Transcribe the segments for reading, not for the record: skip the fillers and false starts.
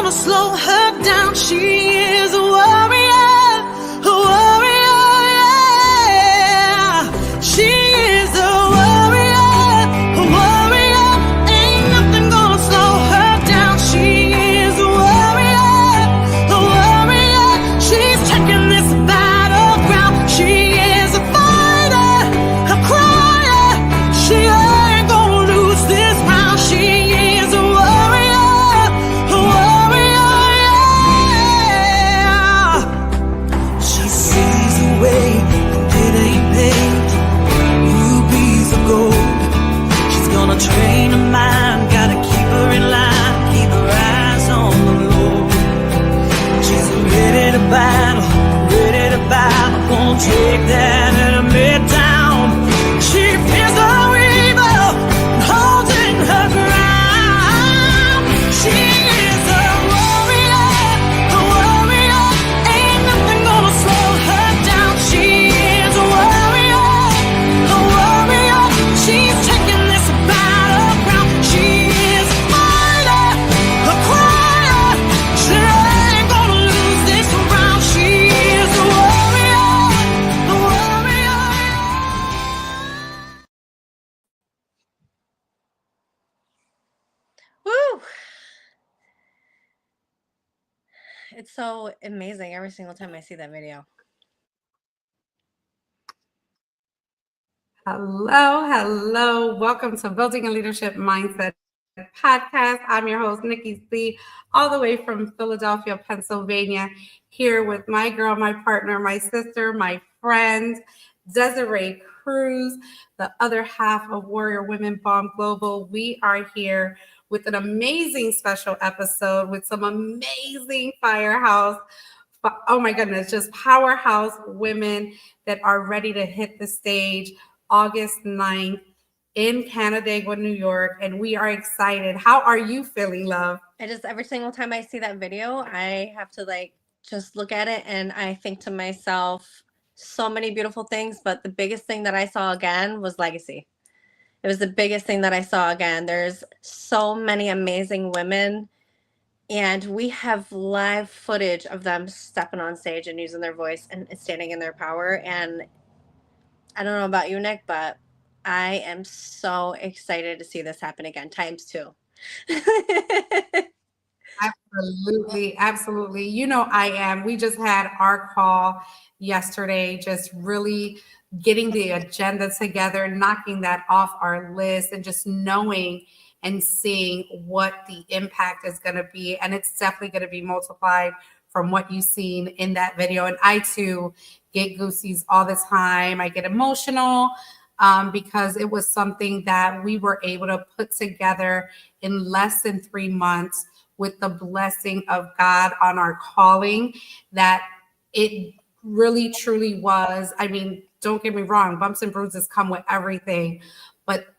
gonna slow her down. She is a warrior, a warrior, yeah. She is a warrior, a warrior. Ain't nothing gonna slow her down. She is a warrior, a warrior. She's taking this battleground. She is a fighter, a crier. She ain't gonna lose this round. She is a warrior, yeah. She sees the way, and it ain't paved. Rubies of gold. She's gonna train her mind, gotta keep her in line, keep her eyes on the Lord. She's ready to battle, won't take that enemy down. She fears no evil, holding her ground. She is a warrior, a warrior. Ain't nothing gonna slow her down. She is a warrior, a warrior. She's taking this battleground. She is a fighter, a crier. She ain't gonna lose this round. She is a warrior, a warrior. Woo! It's so amazing every single time I see that video. Hello. Welcome to Building a Leadership Mindset podcast. I'm your host, Nicky, all the way from Philadelphia, Pennsylvania, here with my girl, my partner, my sister, my friend, Desiree Cruz, the other half of Warrior Women BALM Global. We are here with an amazing special episode with some amazing firehouse, oh my goodness, just powerhouse women that are ready to hit the stage August 9th in Canandaigua, New York, and we are excited. How are you feeling, love? I just, every single time I see that video, I have to just look at it and I think to myself, so many beautiful things, but the biggest thing that I saw again was legacy. It was the biggest thing that I saw again. There's so many amazing women, and we have live footage of them stepping on stage and using their voice and standing in their power. And I don't know about you, Nick, but I am so excited to see this happen again, times 2. Absolutely. You know, I am. We just had our call yesterday, just really getting the agenda together, knocking that off our list, and just knowing and seeing what the impact is going to be. And it's definitely going to be multiplied from what you've seen in that video. And I too get goosies all the time. I get emotional because it was something that we were able to put together in less than 3 months with the blessing of God on our calling, that it really truly was. I mean, don't get me wrong, bumps and bruises come with everything, but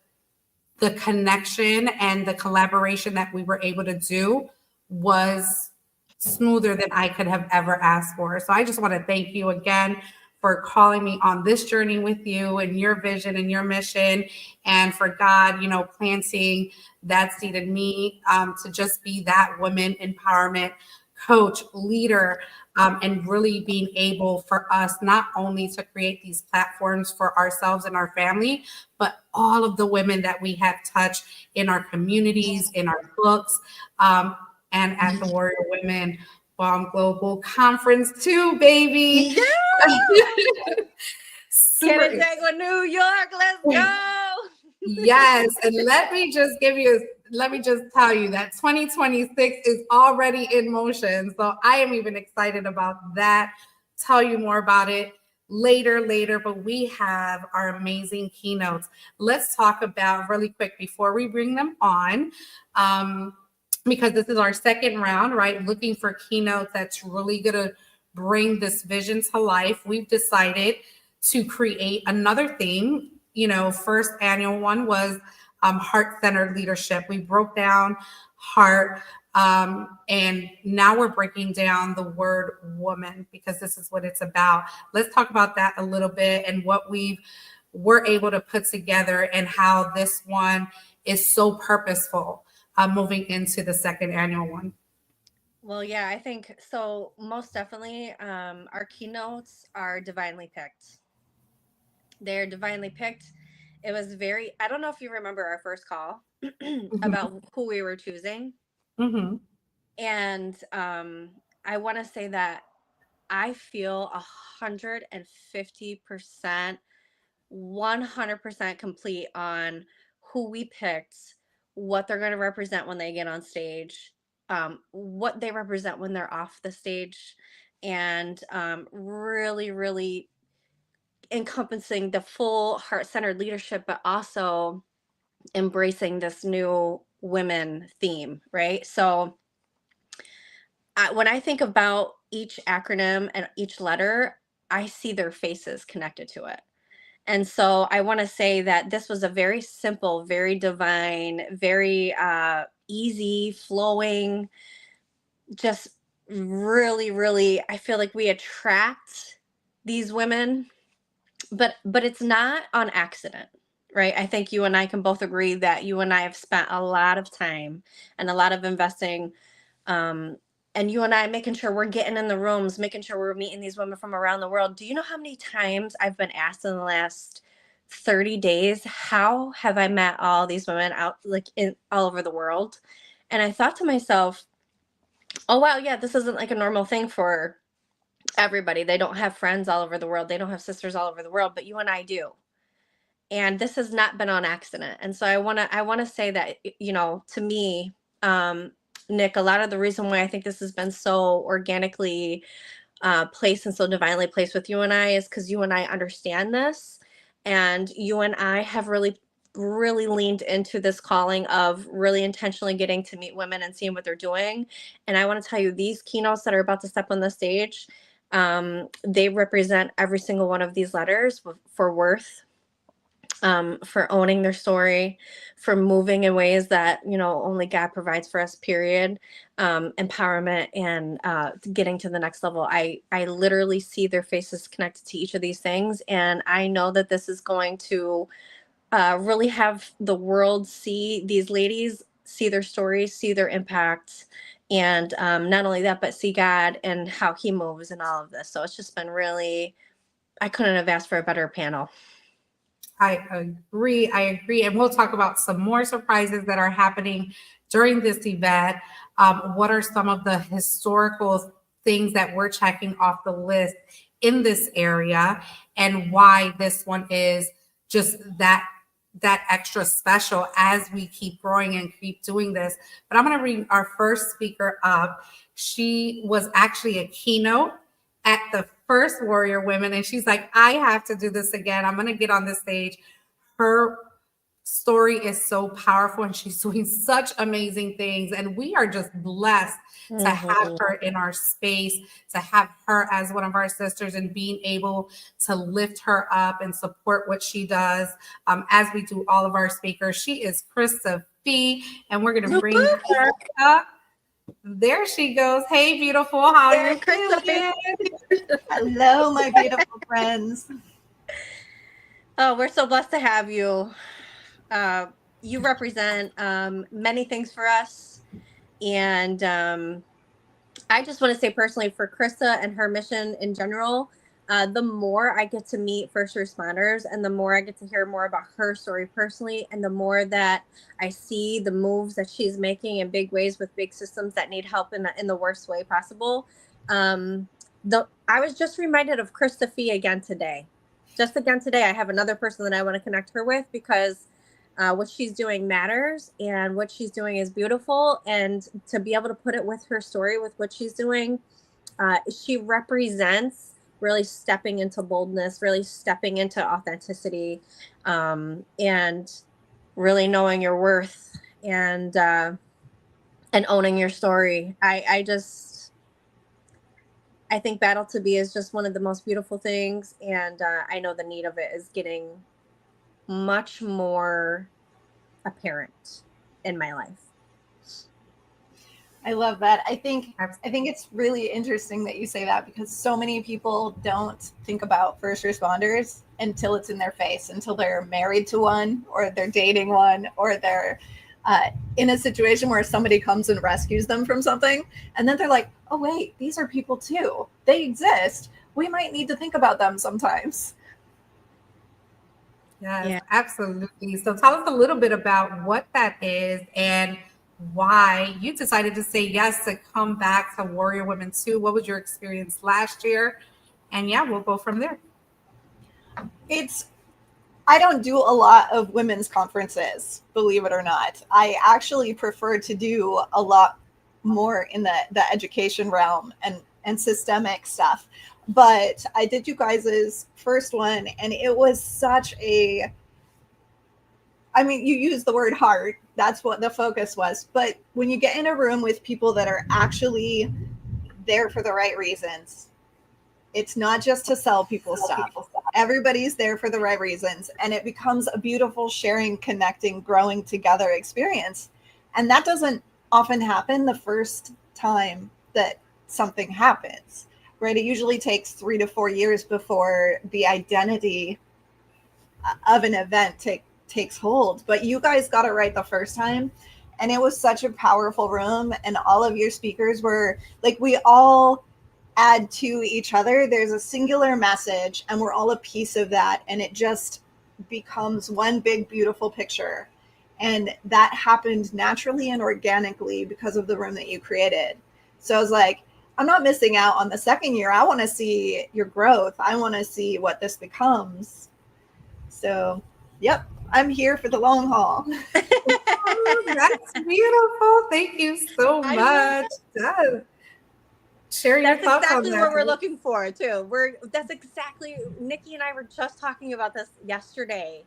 the connection and the collaboration that we were able to do was smoother than I could have ever asked for. So I just want to thank you again for calling me on this journey with you and your vision and your mission, and for God, you know, planting that seed in me to just be that women empowerment coach, leader, and really being able for us not only to create these platforms for ourselves and our family, but all of the women that we have touched in our communities, in our books, and at the Warrior Women BALM Global Conference too, baby. Canandaigua, New York, let's go. Yes, and let me just tell you that 2026 is already in motion. So I am even excited about that. Tell you more about it later, but we have our amazing keynotes. Let's talk about really quick before we bring them on, because this is our second round, right? Looking for keynotes that's really going to bring this vision to life. We've decided to create another theme. You know, first annual one was heart-centered leadership. We broke down heart, and now we're breaking down the word woman, because this is what it's about. Let's talk about that a little bit and what we're able to put together and how this one is so purposeful moving into the second annual one. Well, yeah, I think so. Most definitely, our keynotes are divinely picked. They're divinely picked. It was very, I don't know if you remember our first call Mhm. about who we were choosing. Mhm. And I want to say that I feel 150%, 100% complete on who we picked, what they're going to represent when they get on stage, what they represent when they're off the stage, and really, really encompassing the full heart-centered leadership, but also embracing this new women theme, right? So when I think about each acronym and each letter, I see their faces connected to it. And so I want to say that this was a very simple, very divine, very easy flowing, just really, really, I feel like we attract these women, but it's not on accident, right? I think you and I can both agree that you and I have spent a lot of time and a lot of investing, um, and you and I making sure we're getting in the rooms, making sure we're meeting these women from around the world. Do you know how many times I've been asked in the last 30 days, how have I met all these women out like in all over the world? And I thought to myself, oh wow, yeah, this isn't like a normal thing for everybody. They don't have friends all over the world. They don't have sisters all over the world, but you and I do. And this has not been on accident. And so I want to say that, to me, um Nick, a lot of the reason why I think this has been so organically placed and so divinely placed with you and I is because you and I understand this, and you and I have really, really leaned into this calling of really intentionally getting to meet women and seeing what they're doing. And I want to tell you, these keynotes that are about to step on the stage, they represent every single one of these letters for worth, for owning their story, for moving in ways that only God provides for us. Period. Empowerment and getting to the next level. I literally see their faces connected to each of these things, and I know that this is going to really have the world see these ladies, see their stories, see their impact, and not only that, but see God and how He moves in all of this. So it's just been really. I couldn't have asked for a better panel. I agree. I agree. And we'll talk about some more surprises that are happening during this event. What are some of the historical things that we're checking off the list in this area, and why this one is just that extra special as we keep growing and keep doing this. But I'm going to bring our first speaker up. She was actually a keynote at the first Warrior Women, and she's like, I have to do this again. I'm going to get on this stage. Her story is so powerful, and she's doing such amazing things. And we are just blessed to have her in our space, to have her as one of our sisters, and being able to lift her up and support what she does, as we do all of our speakers. She is Cuesta, and we're going to bring her up. There she goes. Hey, beautiful. How are you feeling? Hello, my beautiful friends. Oh, we're so blessed to have you. You represent many things for us. And I just want to say personally, for Cuesta and her mission in general, the more I get to meet first responders, and the more I get to hear more about her story personally, and the more that I see the moves that she's making in big ways with big systems that need help in the worst way possible. I was just reminded of Cuesta again today. Just again today, I have another person that I want to connect her with, because what she's doing matters, and what she's doing is beautiful. And to be able to put it with her story, with what she's doing, she represents really stepping into boldness, really stepping into authenticity, and really knowing your worth, and owning your story. I think Battle to Be is just one of the most beautiful things, and I know the need of it is getting much more apparent in my life. I love that. I think it's really interesting that you say that, because so many people don't think about first responders until it's in their face, until they're married to one, or they're dating one, or they're in a situation where somebody comes and rescues them from something, and then they're like, oh wait, these are people too, they exist, we might need to think about them sometimes. Yes, Yeah. absolutely. So tell us a little bit about what that is and why you decided to say yes to come back to Warrior Women 2. What was your experience last year? And yeah, we'll go from there. I don't do a lot of women's conferences, believe it or not. I actually prefer to do a lot more in the education realm and systemic stuff. But I did you guys' first one, and it was such a, I mean, you use the word heart. That's what the focus was. But when you get in a room with people that are actually there for the right reasons, it's not just to sell people stuff. Everybody's there for the right reasons. And it becomes a beautiful sharing, connecting, growing together experience. And that doesn't often happen the first time that something happens, right? It usually takes 3 to 4 years before the identity of an event takes hold. But you guys got it right the first time. And it was such a powerful room. And all of your speakers were like, we all add to each other. There's a singular message, and we're all a piece of that. And it just becomes one big, beautiful picture. And that happened naturally and organically because of the room that you created. So I was like, I'm not missing out on the second year. I want to see your growth. I want to see what this becomes. So, yep, I'm here for the long haul. Oh, that's beautiful. Thank you so much. Yes. Share your That's thoughts exactly on what that. we're looking for too. That's exactly, Nikki and I were just talking about this yesterday.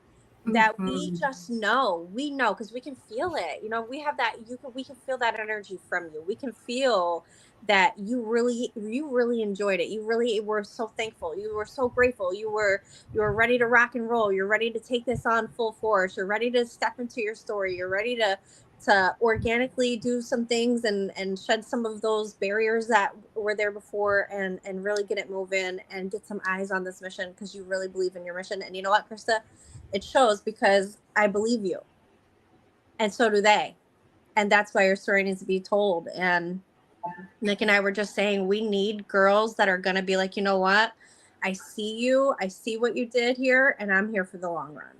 That we just know, because we can feel it. You know, we have that. We can feel that energy from you. We can feel that you really enjoyed it. You really were so thankful. You were so grateful. You were ready to rock and roll. You're ready to take this on full force. You're ready to step into your story. You're ready to organically do some things and shed some of those barriers that were there before and really get it moving and get some eyes on this mission because you really believe in your mission. And you know what, Krista? It shows because I believe you. And so do they. And that's why your story needs to be told. And Nick and I were just saying we need girls that are going to be like, you know what? I see you. I see what you did here. And I'm here for the long run.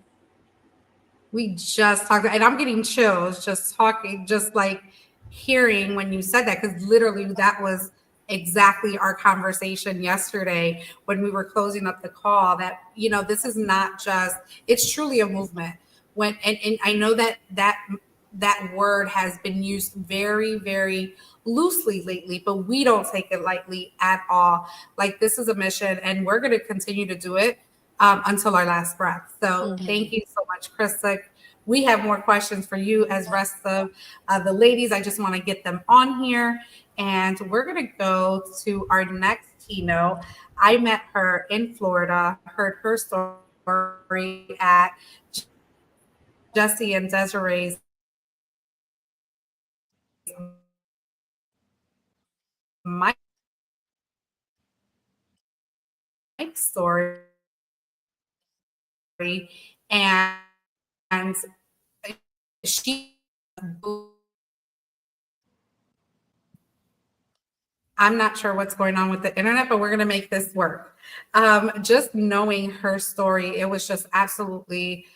We just talked, and I'm getting chills just talking, just like hearing when you said that, because literally that was exactly our conversation yesterday when we were closing up the call, that, you know, this is not just, it's truly a movement. And I know that word has been used very, very loosely lately, but we don't take it lightly at all. Like, this is a mission, and we're going to continue to do it until our last breath. So thank you so much, Krista. We have more questions for you as rest of the ladies. I just want to get them on here. And we're going to go to our next keynote. I met her in Florida, heard her story at Jesse and Desiree's Mike story. And she, I'm not sure what's going on with the internet, but we're going to make this work. Just knowing her story, it was just absolutely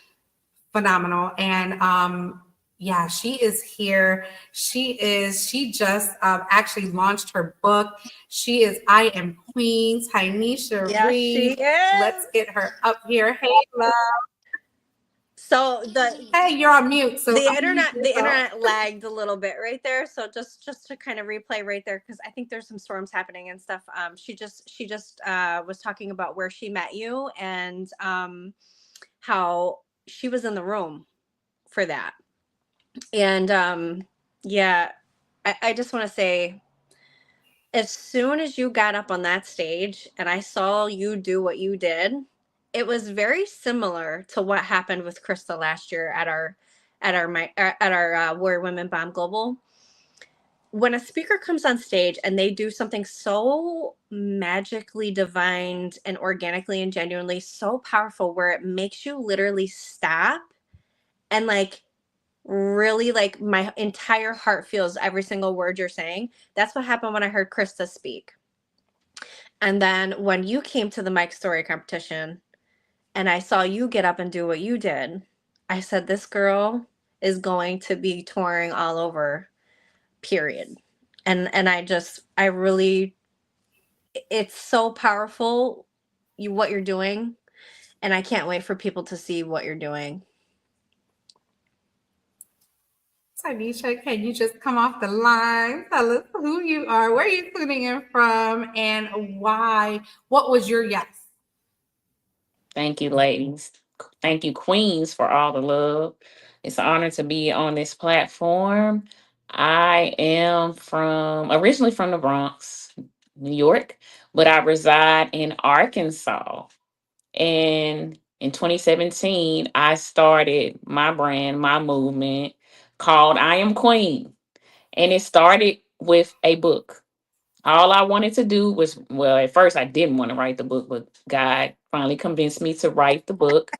phenomenal. And yeah, she is here. She just actually launched her book. She is I Am Queens, Tynesha Yes, Reed. she is. Let's get her up here. Hey, love. So Hey, you're on mute. So the internet lagged a little bit right there. So just to kind of replay right there, because I think there's some storms happening and stuff. She just was talking about where she met you and how she was in the room for that. And yeah, I just want to say, as soon as you got up on that stage and I saw you do what you did, it was very similar to what happened with Krista last year at our Warrior Women BALM Global. When a speaker comes on stage and they do something so magically divine and organically and genuinely so powerful, where it makes you literally stop and like really like my entire heart feels every single word you're saying. That's what happened when I heard Krista speak. And then when you came to the Mike Story competition and I saw you get up and do what you did, I said, this girl is going to be touring all over, period. And I really, it's so powerful, what you're doing. And I can't wait for people to see what you're doing. Tanisha, can you just come off the line? Tell us who you are, where you're tuning in from, and why. What was your yes? Thank you, ladies. Thank you, queens, for all the love. It's an honor to be on this platform. I am originally from the Bronx, New York, but I reside in Arkansas. And in 2017, I started my brand, my movement called I Am Queen. And it started with a book. All I wanted to do was, well, at first I didn't want to write the book, but God finally convinced me to write the book.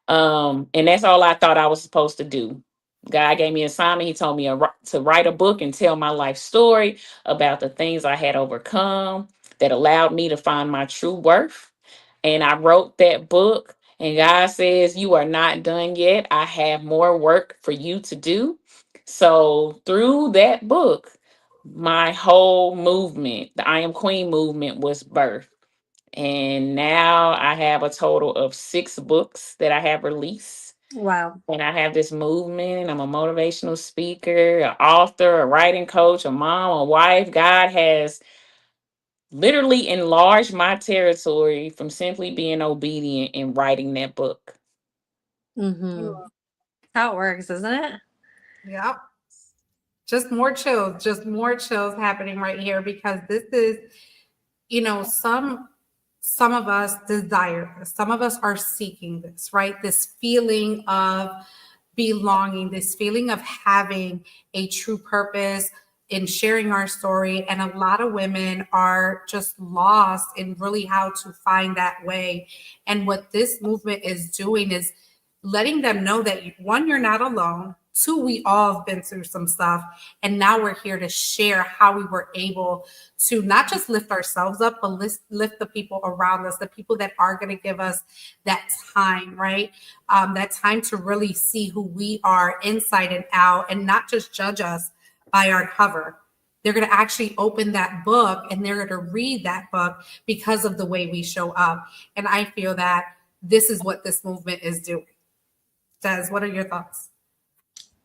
And that's all I thought I was supposed to do. God gave me an assignment. He told me to write a book and tell my life story about the things I had overcome that allowed me to find my true worth. And I wrote that book. And God says, you are not done yet. I have more work for you to do. So through that book, my whole movement, the I Am Queen movement, was birthed. And now I have a total of 6 books that I have released. Wow. And I have this movement. I'm a motivational speaker, an author, a writing coach, a mom, a wife. God has literally enlarged my territory from simply being obedient and writing that book. Mm-hmm. How it works, isn't it? Yep. Just more chills happening right here, because this is, some of us desire this. Some of us are seeking this, right? This feeling of belonging, this feeling of having a true purpose in sharing our story. And a lot of women are just lost in really how to find that way. And what this movement is doing is letting them know that, one, you're not alone. 2, we all have been through some stuff. And now we're here to share how we were able to not just lift ourselves up, but lift the people around us, the people that are going to give us that time, right? That time to really see who we are inside and out, and not just judge us by our cover. They're going to actually open that book and they're going to read that book because of the way we show up. And I feel that this is what this movement is doing. Des, what are your thoughts?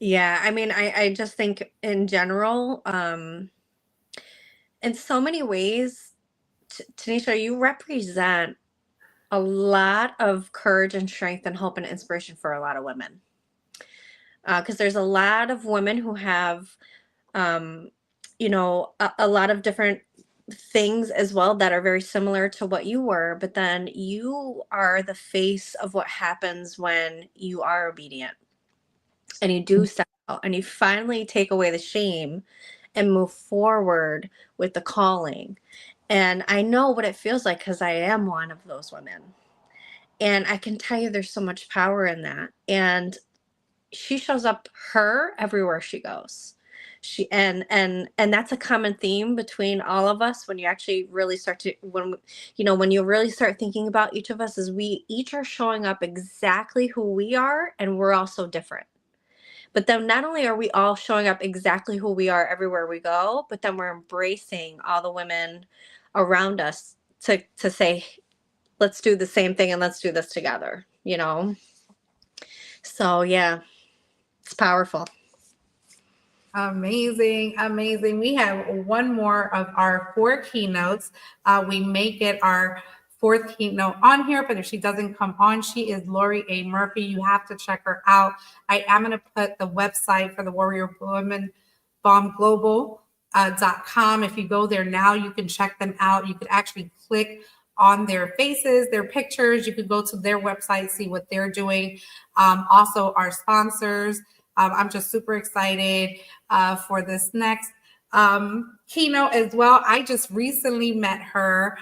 Yeah, I mean, I just think in general, in so many ways, Tanisha, you represent a lot of courage and strength and hope and inspiration for a lot of women. Because there's a lot of women who have, a lot of different things as well that are very similar to what you were, but then you are the face of what happens when you are obedient. And you do step out and you finally take away the shame and move forward with the calling. And I know what it feels like because I am one of those women. And I can tell you there's so much power in that. And she shows up everywhere she goes. And that's a common theme between all of us when you actually really start to, when you really start thinking about each of us, is we each are showing up exactly who we are, and we're all so different. But then not only are we all showing up exactly who we are everywhere we go, but then we're embracing all the women around us to say, let's do the same thing and let's do this together, So yeah, it's powerful. Amazing. We have one more of our 4 keynotes. We may get our 4th keynote on here, but if she doesn't come on, she is Lori A. Murphy. You have to check her out. I am going to put the website for the Warrior Women BALM Global.com. If you go there now, you can check them out. You could actually click on their faces, their pictures. You could go to their website, see what they're doing. Also, our sponsors. I'm just super excited for this next Keynote as well. I just recently met her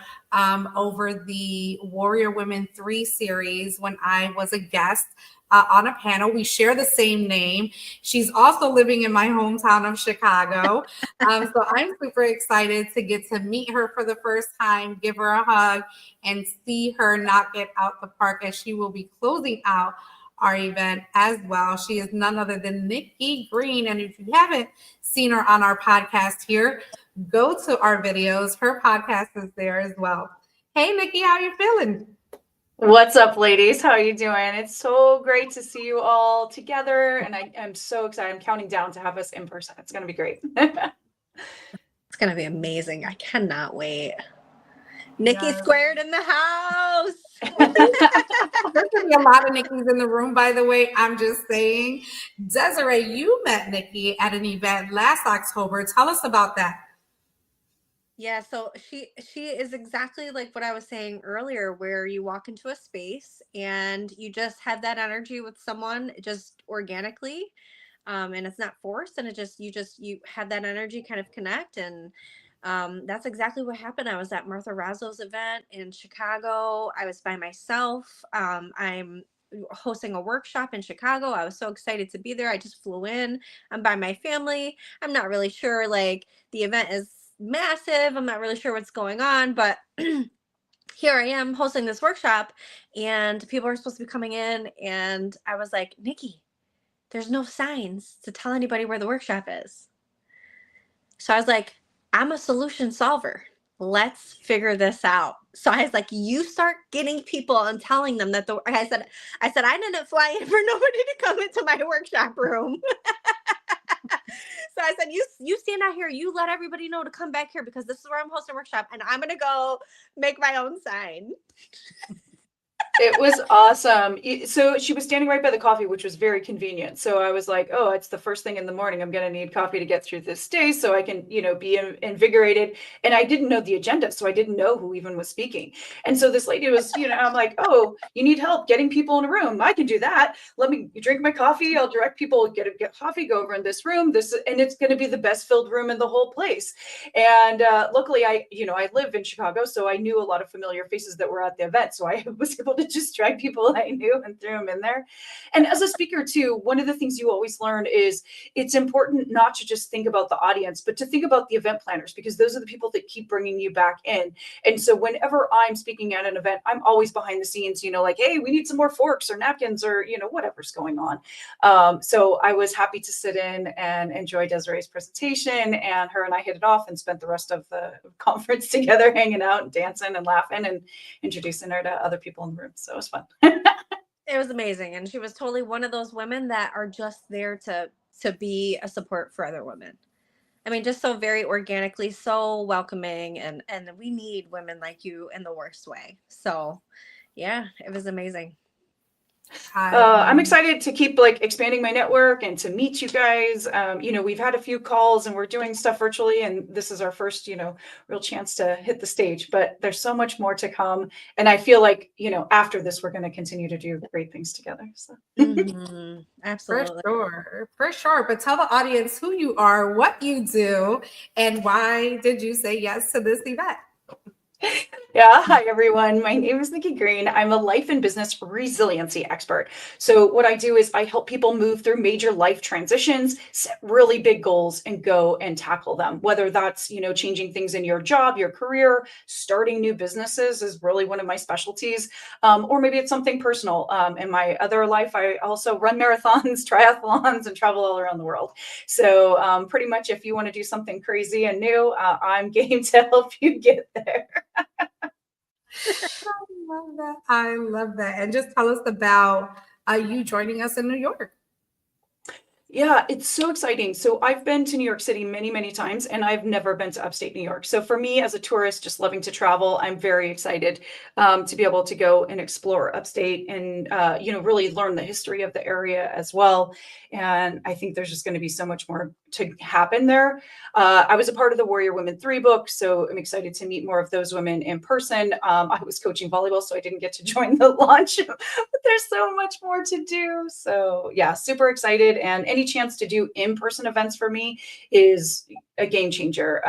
over the Warrior Women 3 series when I was a guest on a panel. We share the same name. She's also living in my hometown of Chicago. So I'm super excited to get to meet her for the first time, give her a hug, and see her knock it out the park as she will be closing out our event as well. She is none other than Nicky Green. And if you haven't seen her on our podcast here, go to our videos. Her podcast is there as well. Hey, Nicky, how you feeling? What's up, ladies? How are you doing? It's so great to see you all together, and I am so excited. I'm counting down to have us in person. It's going to be great. It's going to be amazing. I cannot wait. Nikki Yes. squared in the house. There's going to be a lot of Nickies in the room, by the way. I'm just saying. Desiree, you met Nicky at an event last October. Tell us about that. Yeah, so she is exactly like what I was saying earlier, where you walk into a space and you just have that energy with someone just organically, and it's not forced, and you have that energy kind of connect, and that's exactly what happened. I was at Martha Razzlo's event in Chicago. I was by myself. I'm hosting a workshop in Chicago. I was so excited to be there. I just flew in. I'm by my family. I'm not really sure, like, the event is massive. I'm not really sure what's going on, but here I am hosting this workshop, and people are supposed to be coming in, and I was like, Nicky, there's no signs to tell anybody where the workshop is. So I was like, I'm a solution solver. Let's figure this out. So I was like, you start getting people and telling them that I said, I didn't fly in for nobody to come into my workshop room. So I said, you stand out here, you let everybody know to come back here, because this is where I'm hosting a workshop, and I'm going to go make my own sign. It was awesome. So she was standing right by the coffee, which was very convenient. So I was like, oh, it's the first thing in the morning. I'm going to need coffee to get through this day so I can, be invigorated. And I didn't know the agenda, so I didn't know who even was speaking. And so this lady was, I'm like, oh, you need help getting people in a room. I can do that. Let me drink my coffee. I'll direct people, get coffee, go over in this room, and it's going to be the best filled room in the whole place. And luckily I live in Chicago, so I knew a lot of familiar faces that were at the event. So I was able to just drag people I knew and threw them in there. And as a speaker too, one of the things you always learn is it's important not to just think about the audience, but to think about the event planners, because those are the people that keep bringing you back in. And so whenever I'm speaking at an event, I'm always behind the scenes, like, hey, we need some more forks or napkins or, whatever's going on. So I was happy to sit in and enjoy Desiree's presentation, and her and I hit it off and spent the rest of the conference together, hanging out and dancing and laughing and introducing her to other people in the room. So it was fun. It was amazing. And she was totally one of those women that are just there to be a support for other women. I mean, just so very organically, so welcoming. And we need women like you in the worst way. So yeah, it was amazing. I'm excited to keep expanding my network and to meet you guys. We've had a few calls and we're doing stuff virtually, and this is our first, real chance to hit the stage, but there's so much more to come. And I feel like, after this, we're going to continue to do great things together. So. Mm-hmm. Absolutely. For sure. But tell the audience who you are, what you do, and why did you say yes to this event? Yeah. Hi, everyone. My name is Nicky Green. I'm a life and business resiliency expert. So what I do is I help people move through major life transitions, set really big goals, and go and tackle them. Whether that's, changing things in your job, your career, starting new businesses is really one of my specialties. Or maybe it's something personal. In my other life, I also run marathons, triathlons, and travel all around the world. So pretty much if you want to do something crazy and new, I'm game to help you get there. I love that. And just tell us about you joining us in New York. Yeah, it's so exciting. So I've been to New York City many, many times, and I've never been to upstate New York. So for me as a tourist, just loving to travel, I'm very excited to be able to go and explore upstate and, really learn the history of the area as well. And I think there's just going to be so much more to happen there. I was a part of the Warrior Women 3 book, so I'm excited to meet more of those women in person. I was coaching volleyball, so I didn't get to join the launch, but there's so much more to do. So yeah, super excited. And any chance to do in-person events for me is a game changer.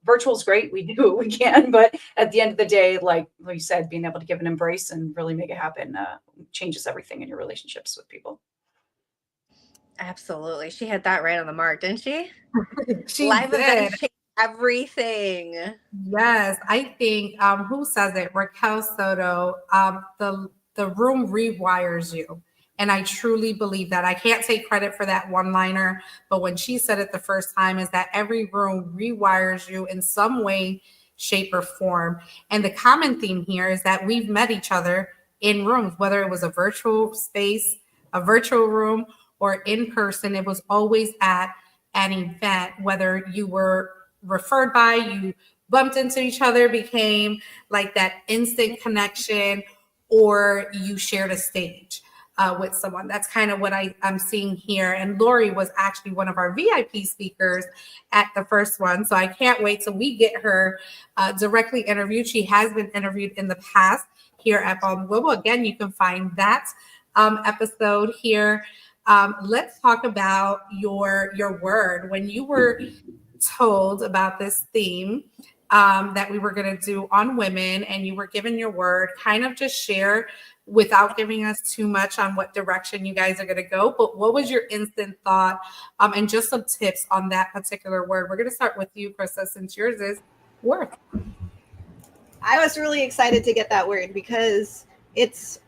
Virtual is great. We do what we can, but at the end of the day, like you said, being able to give an embrace and really make it happen changes everything in your relationships with people. Absolutely. She hit that right on the mark, didn't she? She Live did. events change everything. Yes, I think who says it? Raquel Soto. The room rewires you, and I truly believe that. I can't take credit for that one-liner, but when she said it the first time, is that every room rewires you in some way, shape, or form. And the common theme here is that we've met each other in rooms, whether it was a virtual space, a virtual room, or in person. It was always at an event, whether you were referred by, you bumped into each other, became like that instant connection, or you shared a stage with someone. That's kind of what I'm seeing here. And Lori was actually one of our VIP speakers at the first one. So I can't wait till we get her directly interviewed. She has been interviewed in the past here at BALM Global. Again, you can find that episode here. Let's talk about your word. When you were told about this theme that we were going to do on women, and you were given your word, kind of just share without giving us too much on what direction you guys are going to go, but what was your instant thought and just some tips on that particular word? We're going to start with you, Krista, since yours is worth. I was really excited to get that word because it's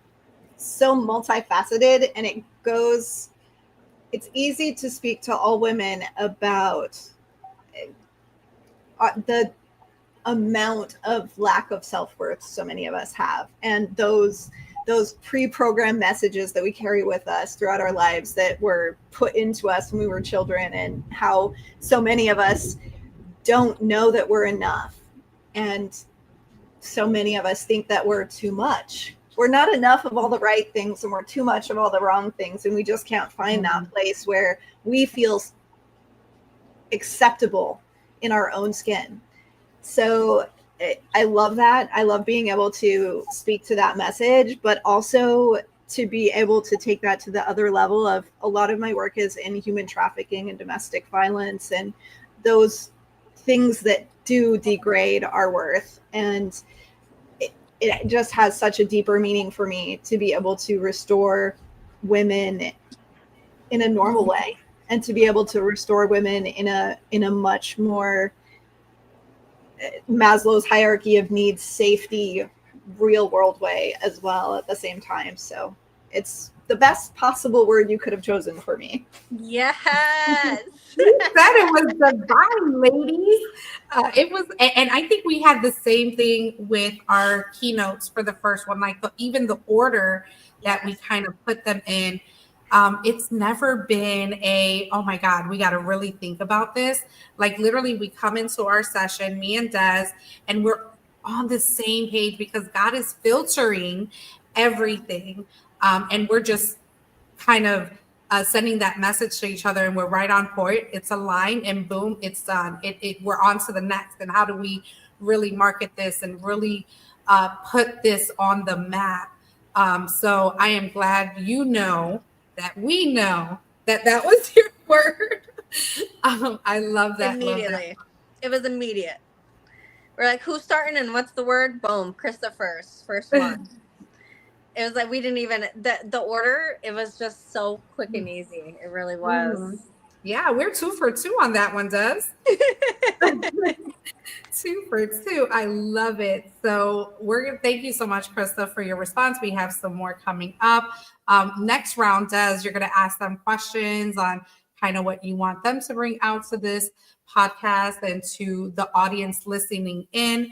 so multifaceted, and it's easy to speak to all women about the amount of lack of self-worth so many of us have, and those pre-programmed messages that we carry with us throughout our lives that were put into us when we were children, and how so many of us don't know that we're enough, and so many of us think that we're too much. We're not enough of all the right things, and we're too much of all the wrong things, and we just can't find that place where we feel acceptable in our own skin. So I love that. I love being able to speak to that message, but also to be able to take that to the other level of, a lot of my work is in human trafficking and domestic violence, and those things that do degrade our worth. And it just has such a deeper meaning for me to be able to restore women in a normal way, and to be able to restore women in a much more Maslow's hierarchy of needs, safety, real world way as well at the same time. So it's the best possible word you could have chosen for me. Yes. You said it was divine, ladies. It was, and I think we had the same thing with our keynotes for the first one, like even the order that we kind of put them in. It's never been oh my God, we got to really think about this. Like literally we come into our session, me and Des, and we're on the same page because God is filtering everything. And we're just kind of sending that message to each other, and we're right on point. It's aligned, and boom, it's done. We're on to the next. And how do we really market this and really put this on the map? So I am glad that we know that was your word. I love that. Immediately. Love that. It was immediate. We're like, who's starting and what's the word? Boom, Krista first one. It was like we didn't even the order. It was just so quick and easy. It really was. Yeah, we're 2 for 2 on that one, Des. 2 for 2. I love it. So thank you so much, Krista, for your response. We have some more coming up. Next round, Des, you're going to ask them questions on kind of what you want them to bring out to this podcast and to the audience listening in.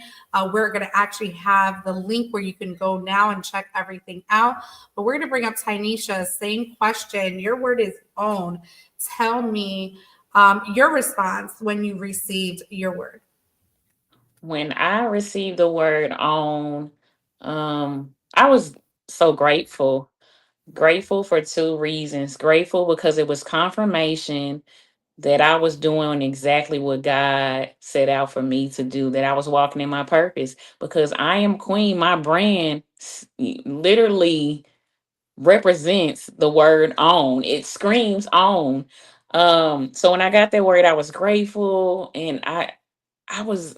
We're going to actually have the link where you can go now and check everything out. But we're going to bring up Tynesha. Same question. Your word is own. Tell me your response when you received your word. When I received the word own, I was so grateful. Grateful for 2 reasons. Grateful because it was confirmation that I was doing exactly what God set out for me to do, that I was walking in my purpose, because I am Queen. My brand literally represents the word own. It screams own. So when I got that word, I was grateful, and I was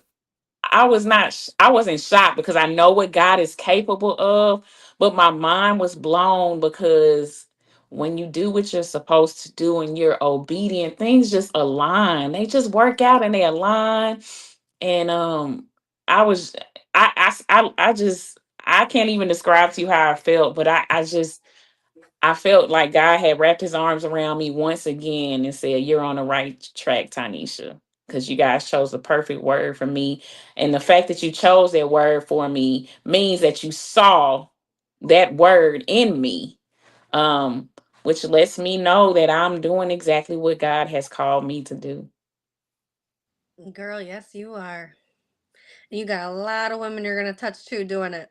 I wasn't shocked because I know what God is capable of, but my mind was blown because when you do what you're supposed to do and you're obedient, things just align. They just work out and they align. And I was I just I can't even describe to you how I felt, but I felt like God had wrapped his arms around me once again and said, "You're on the right track, Tanisha." Because you guys chose the perfect word for me. And the fact that you chose that word for me means that you saw that word in me, um, which lets me know that I'm doing exactly what God has called me to do. Girl, yes, you are. You got a lot of women you're going to touch too doing it.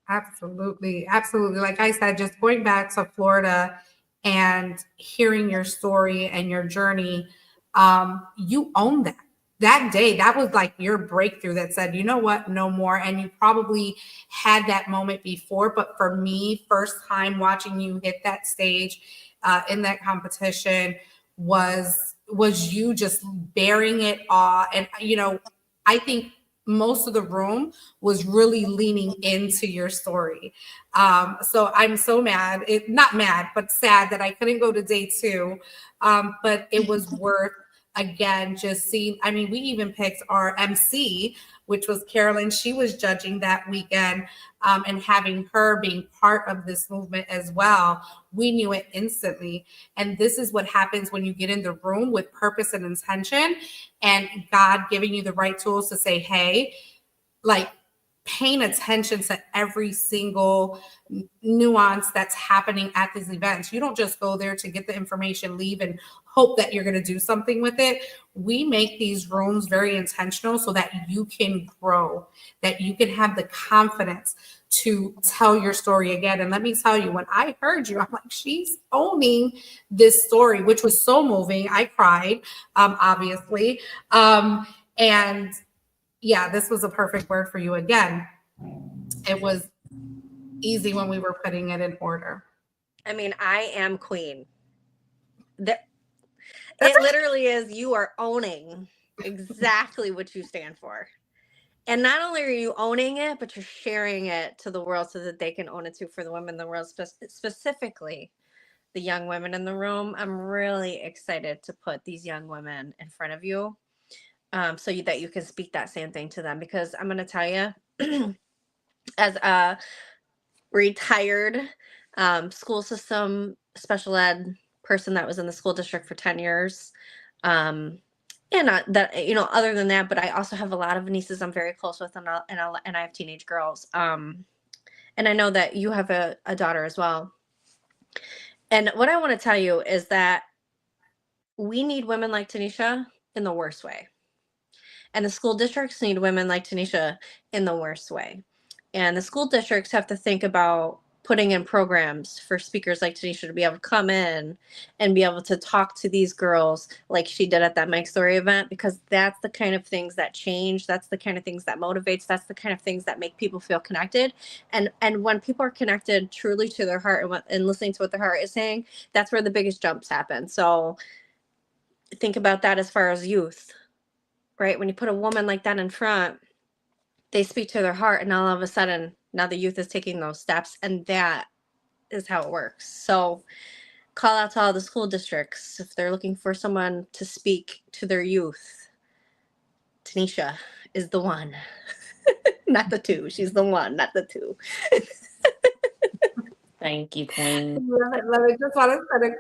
Absolutely. Absolutely. Like I said, just going back to Florida and hearing your story and your journey, you own that. That day, that was like your breakthrough that said, you know what, no more. And you probably had that moment before. But for me, first time watching you hit that stage in that competition was you just bearing it all. And, you know, I think most of the room was really leaning into your story. So I'm so mad, not mad, but sad that I couldn't go to day 2. But it was worth, again, just seeing. I mean, we even picked our MC, which was Carolyn. She was judging that weekend, and having her being part of this movement as well. We knew it instantly. And this is what happens when you get in the room with purpose and intention, and God giving you the right tools to say, hey, like, paying attention to every single nuance that's happening at these events. You don't just go there to get the information, leave, and hope that you're going to do something with it. We make these rooms very intentional so that you can grow, that you can have the confidence to tell your story again. And let me tell you, when I heard you, I'm like, she's owning this story, which was so moving. I cried, obviously. And yeah, this was a perfect word for you again. It was easy when we were putting it in order. I mean, I am queen. It literally is, you are owning exactly what you stand for. And not only are you owning it, but you're sharing it to the world so that they can own it too, for the women in the world, specifically the young women in the room. I'm really excited to put these young women in front of you, so that you can speak that same thing to them. Because I'm going to tell you, as a retired school system special ed person that was in the school district for 10 years, and that, you know, other than that, but I also have a lot of nieces I'm very close with, and I have teenage girls, and I know that you have a daughter as well. And what I want to tell you is that we need women like Tanisha in the worst way. And the school districts need women like Tanisha in the worst way. And the school districts have to think about putting in programs for speakers like Tanisha to be able to come in and be able to talk to these girls like she did at that Mike Story event, because that's the kind of things that change. That's the kind of things that motivates. That's the kind of things that make people feel connected. And when people are connected truly to their heart and listening to what their heart is saying, that's where the biggest jumps happen. So think about that as far as youth, right? When you put a woman like that in front, they speak to their heart, and all of a sudden now the youth is taking those steps, and that is how it works. So call out to all the school districts if they're looking for someone to speak to their youth. Tanisha is the one. Not the two. She's the one, not the two. Thank you, Queen. Love it, love it. Just want to send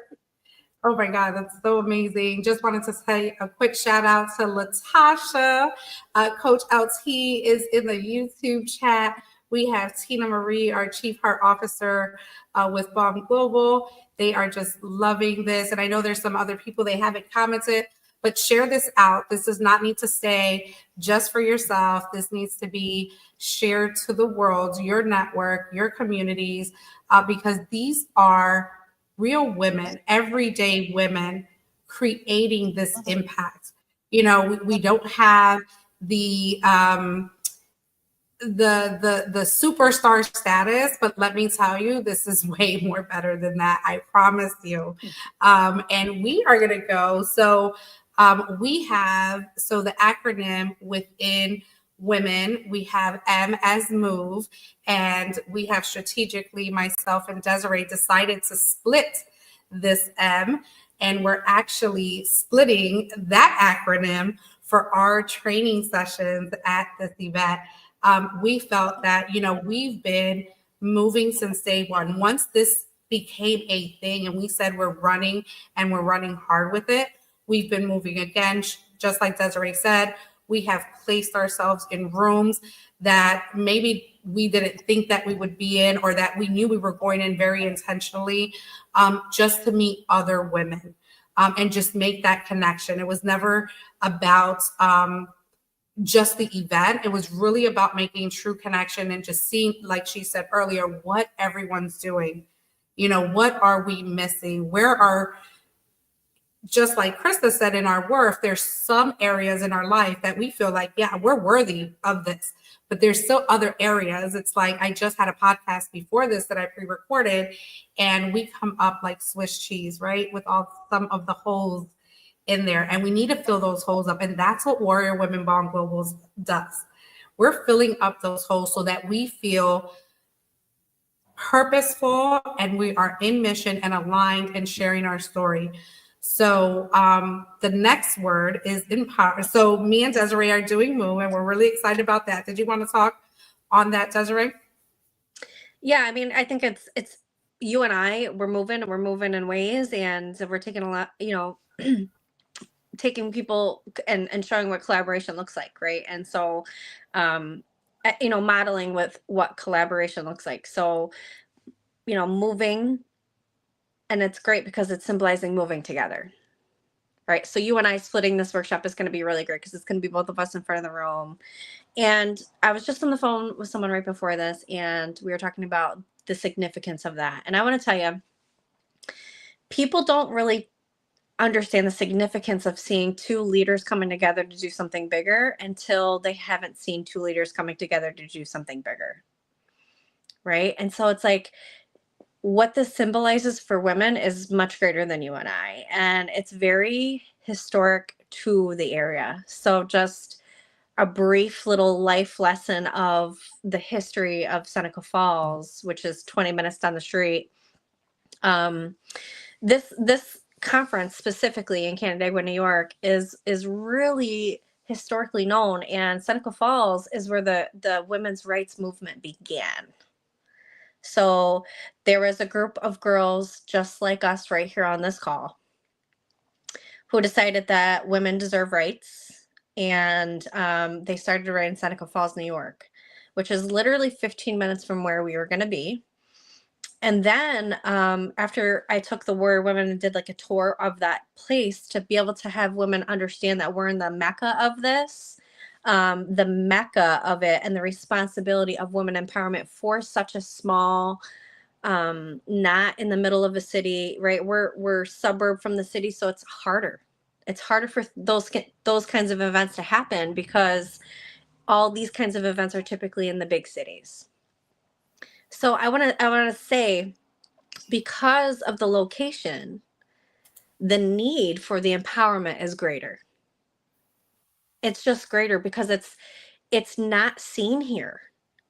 oh my God, that's so amazing. Just wanted to say a quick shout out to Latasha. Coach LT is in the YouTube chat. We have Tina Marie, our Chief Heart Officer with B.O.M.E.N Global. They are just loving this. And I know there's some other people, they haven't commented, but share this out. This does not need to stay just for yourself. This needs to be shared to the world, your network, your communities, because these are real women, everyday women creating this impact. You know, we don't have the the superstar status, but let me tell you, this is way more better than that. I promise you. And we are gonna go. So we have the acronym within women, we have M as move, and we have strategically, myself and Desiree decided to split this M, and we're actually splitting that acronym for our training sessions at this event. We felt that, you know, we've been moving since day one. Once this became a thing and we said we're running and we're running hard with it, we've been moving again. Just like Desiree said, we have placed ourselves in rooms that maybe we didn't think that we would be in, or that we knew we were going in very intentionally, just to meet other women and just make that connection. It was never about just the event. It was really about making true connection and just seeing, like she said earlier, what everyone's doing. You know, what are we missing? Where are, just like Krista said in our worth, there's some areas in our life that we feel like, yeah, we're worthy of this, but there's still other areas. It's like, I just had a podcast before this that I pre-recorded, and we come up like Swiss cheese, right? With some of the holes in there, and we need to fill those holes up. And that's what Warrior Women BALM Global does. We're filling up those holes so that we feel purposeful and we are in mission and aligned and sharing our story. So the next word is empower. So me and Desiree are doing Move, and we're really excited about that. Did you want to talk on that, Desiree? Yeah, I mean, I think it's you and I, we're moving in ways, and we're taking a lot, you know, taking people and showing what collaboration looks like, right? And so, you know, modeling with what collaboration looks like. So, you know, moving, and it's great because it's symbolizing moving together, right? So you and I splitting this workshop is going to be really great because it's going to be both of us in front of the room. And I was just on the phone with someone right before this, and we were talking about the significance of that. And I want to tell you, people don't really understand the significance of seeing two leaders coming together to do something bigger until they haven't seen two leaders coming together to do something bigger, right? And so it's like, what this symbolizes for women is much greater than you and I, and it's very historic to the area. So just a brief little life lesson of the history of Seneca Falls, which is 20 minutes down the street. This conference specifically in Canandaigua, New York, is really historically known, and Seneca Falls is where the women's rights movement began. So there was a group of girls just like us right here on this call who decided that women deserve rights, and they started right in Seneca Falls, New York, which is literally 15 minutes from where we were going to be. And then after I took the Warrior Women and did like a tour of that place to be able to have women understand that we're in the mecca of this, the mecca of it, and the responsibility of women empowerment for such a small, not in the middle of a city, right? We're suburb from the city, so it's harder. It's harder for those kinds of events to happen because all these kinds of events are typically in the big cities. So I want to say, because of the location, the need for the empowerment is greater. It's just greater because it's not seen here,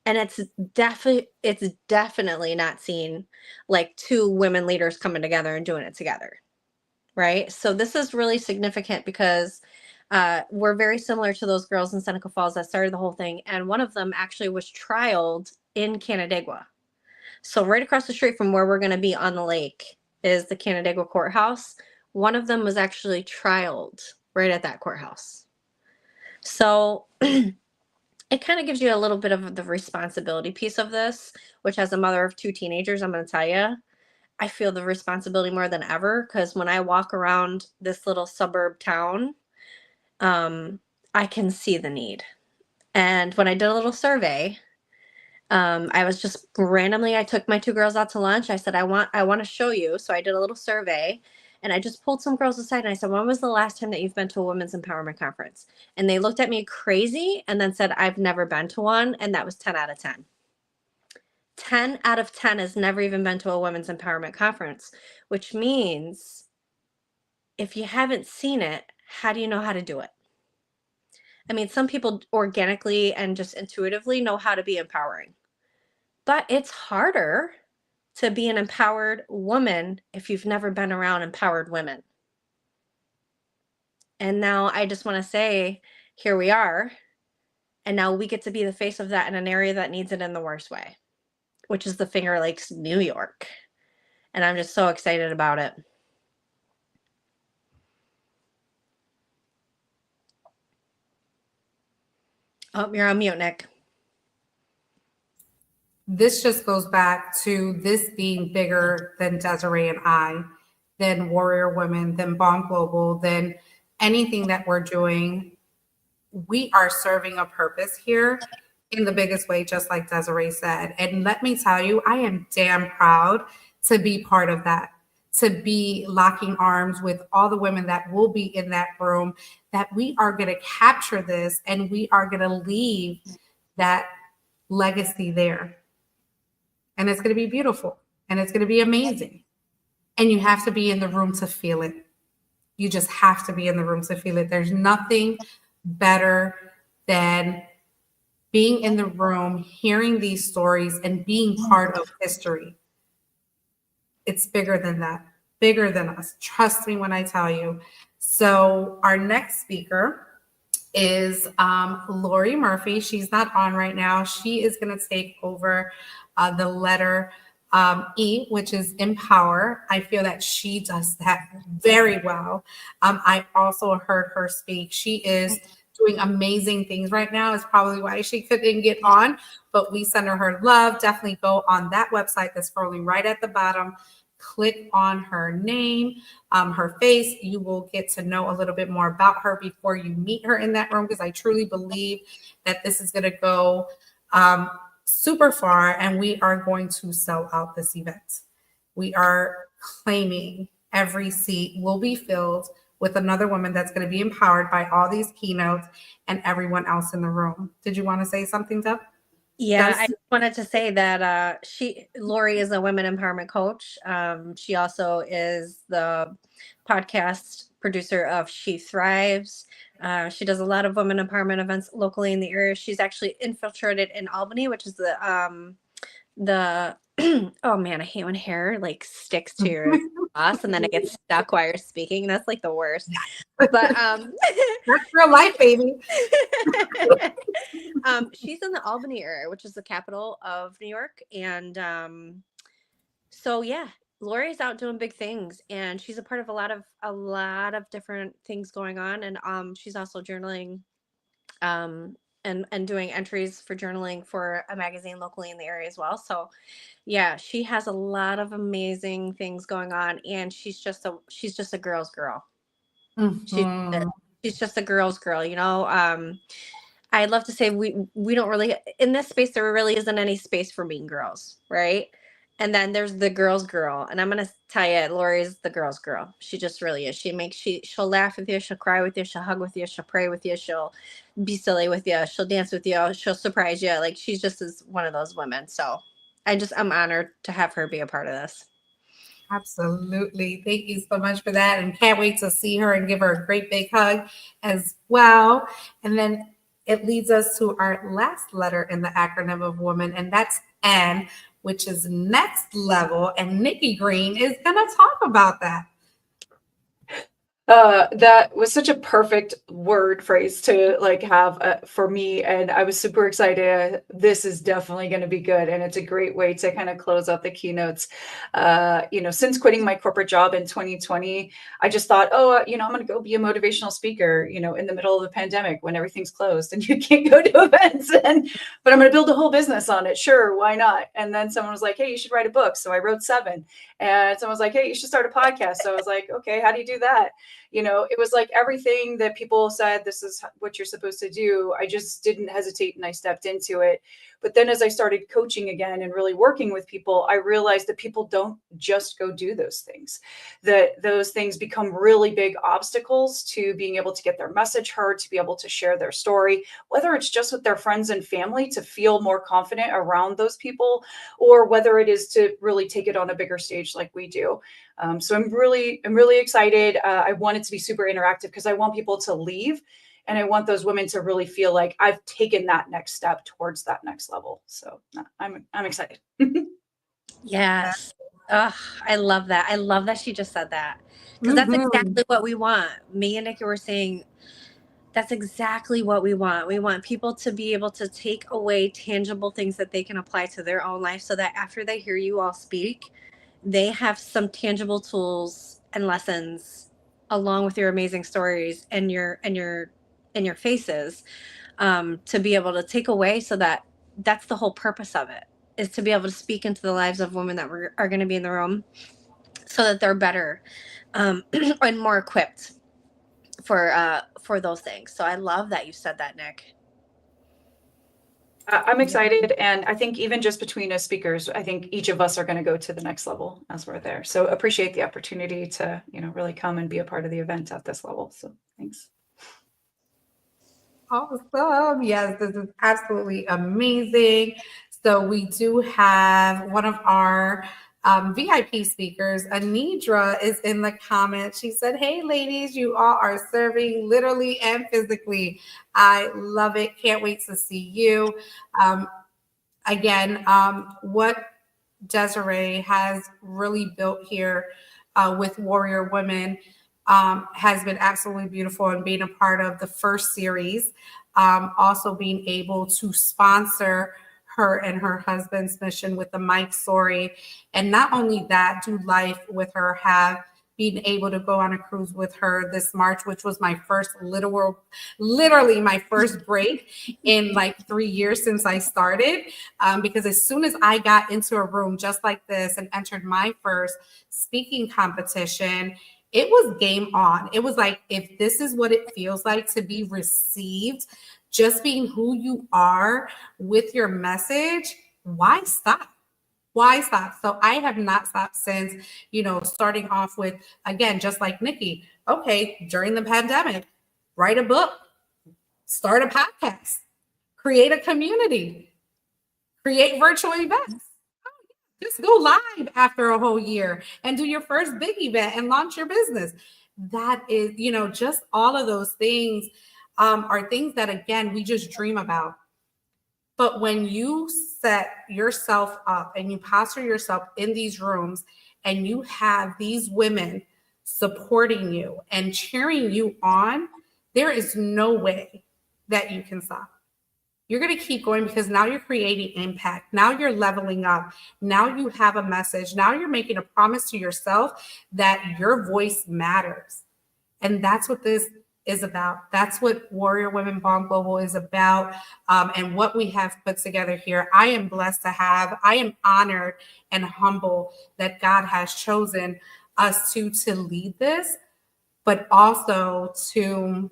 and it's definitely not seen like two women leaders coming together and doing it together, right? So this is really significant because we're very similar to those girls in Seneca Falls that started the whole thing, and one of them actually was trialed in Canandaigua. So right across the street from where we're going to be on the lake is the Canandaigua courthouse. One of them was actually trialed right at that courthouse. So it kind of gives you a little bit of the responsibility piece of this, which, as a mother of two teenagers, I'm going to tell you, I feel the responsibility more than ever, because when I walk around this little suburb town, I can see the need. And when I did a little survey, I was just randomly, I took my two girls out to lunch. I said, I want to show you. So I did a little survey, And I just pulled some girls aside and I said, when was the last time that you've been to a women's empowerment conference? And they looked at me crazy and then said, I've never been to one. And that was 10 out of 10. 10 out of 10 has never even been to a women's empowerment conference, which means if you haven't seen it, how do you know how to do it? I mean, some people organically and just intuitively know how to be empowering, but it's harder to be an empowered woman if you've never been around empowered women. And now I just want to say, here we are. And now we get to be the face of that in an area that needs it in the worst way, which is the Finger Lakes, New York. And I'm just so excited about it. Oh, you're on mute, Nick. This just goes back to this being bigger than Desiree and I, than Warrior Women, than BALM Global, than anything that we're doing. We are serving a purpose here in the biggest way, just like Desiree said. And let me tell you, I am damn proud to be part of that, to be locking arms with all the women that will be in that room, that we are going to capture this and we are going to leave that legacy there. And it's going to be beautiful and it's going to be amazing. And you have to be in the room to feel it. You just have to be in the room to feel it. There's nothing better than being in the room, hearing these stories and being part of history. It's bigger than that, bigger than us. Trust me when I tell you. So our next speaker is Lori Murphy. She's not on right now. She is going to take over the letter E, which is empower. I feel that she does that very well. I also heard her speak. She is doing amazing things right now. Is probably why she couldn't get on, but we send her love. Definitely go on that website that's scrolling right at the bottom. Click on her name, her face. You will get to know a little bit more about her before you meet her in that room, because I truly believe that this is going to go super far and we are going to sell out this event. We are claiming every seat will be filled with another woman that's going to be empowered by all these keynotes and everyone else in the room. Did you want to say something, Deb? Yeah, I wanted to say that Lori is a women empowerment coach. She also is the podcast producer of She Thrives. She does a lot of women empowerment events locally in the area. She's actually infiltrated in Albany, which is the oh man, I hate when hair like sticks to your boss and then it gets stuck while you're speaking. That's like the worst. But that's real life, baby. She's in the Albany area, which is the capital of New York. And so yeah, Lori's out doing big things and she's a part of a lot of different things going on. And she's also journaling and doing entries for journaling for a magazine locally in the area as well. So yeah, she has a lot of amazing things going on and she's just a girl's girl. Mm-hmm. She's just a girl's girl, you know. I'd love to say we don't really, in this space, there really isn't any space for mean girls, right? And then there's the girl's girl. And I'm going to tell you, Lori's the girl's girl. She just really is. She'll laugh with you. She'll cry with you. She'll hug with you. She'll pray with you. She'll be silly with you. She'll dance with you. She'll surprise you. Like she's just is one of those women. So I'm honored to have her be a part of this. Absolutely. Thank you so much for that. And can't wait to see her and give her a great big hug as well. And then it leads us to our last letter in the acronym of woman, and that's N, which is next level. And Nicky Green is going to talk about that. That was such a perfect word phrase to like have for me. And I was super excited. This is definitely going to be good. And it's a great way to kind of close out the keynotes. Since quitting my corporate job in 2020, I just thought, I'm going to go be a motivational speaker, in the middle of the pandemic when everything's closed and you can't go to events. But I'm going to build a whole business on it. Sure. Why not? And then someone was like, hey, you should write a book. So I wrote 7. And someone was like, hey, you should start a podcast. So I was like, okay, how do you do that? You know, it was like everything that people said, this is what you're supposed to do. I just didn't hesitate and I stepped into it. But then as I started coaching again and really working with people, I realized that people don't just go do those things, that those things become really big obstacles to being able to get their message heard, to be able to share their story, whether it's just with their friends and family to feel more confident around those people, or whether it is to really take it on a bigger stage like we do. So I'm really excited. I want it to be super interactive because I want people to leave, and I want those women to really feel like I've taken that next step towards that next level. So I'm excited. Yes. Oh, I love that. I love that she just said that, because that's Mhm. exactly what we want. Me and Nicky were saying that's exactly what we want. We want people to be able to take away tangible things that they can apply to their own life, so that after they hear you all speak, they have some tangible tools and lessons along with your amazing stories and your faces, to be able to take away, so that that's the whole purpose of it, is to be able to speak into the lives of women that are going to be in the room, so that they're better, and more equipped for those things. So I love that you said that, Nick. I'm excited. And I think even just between us speakers, I think each of us are going to go to the next level as we're there. So appreciate the opportunity to, really come and be a part of the event at this level. So thanks. Awesome. Yes, this is absolutely amazing. So we do have one of our VIP speakers, Anidra, is in the comments. She said, "Hey, ladies, you all are serving literally and physically. I love it. Can't wait to see you." Again, what Desiree has really built here with Warrior Women has been absolutely beautiful, and being a part of the first series, also being able to sponsor her and her husband's mission with the Mike story. And not only that, do life with her, have been able to go on a cruise with her this March, which was my first literally my first break in like 3 years since I started. Because as soon as I got into a room just like this and entered my first speaking competition, it was game on. It was like, if this is what it feels like to be received, just being who you are with your message, why stop? Why stop? So I have not stopped since, starting off with, again, just like Nicky, okay, during the pandemic, write a book, start a podcast, create a community, create virtual events. Just go live after a whole year and do your first big event and launch your business. That is, just all of those things are things that, again, we just dream about. But when you set yourself up and you posture yourself in these rooms and you have these women supporting you and cheering you on, there is no way that you can stop. You're going to keep going, because now you're creating impact. Now you're leveling up. Now you have a message. Now you're making a promise to yourself that your voice matters. And that's what this is about. That's what Warrior Women BALM Global is about, and what we have put together here. I am blessed to have. I am honored and humble that God has chosen us to lead this, but also to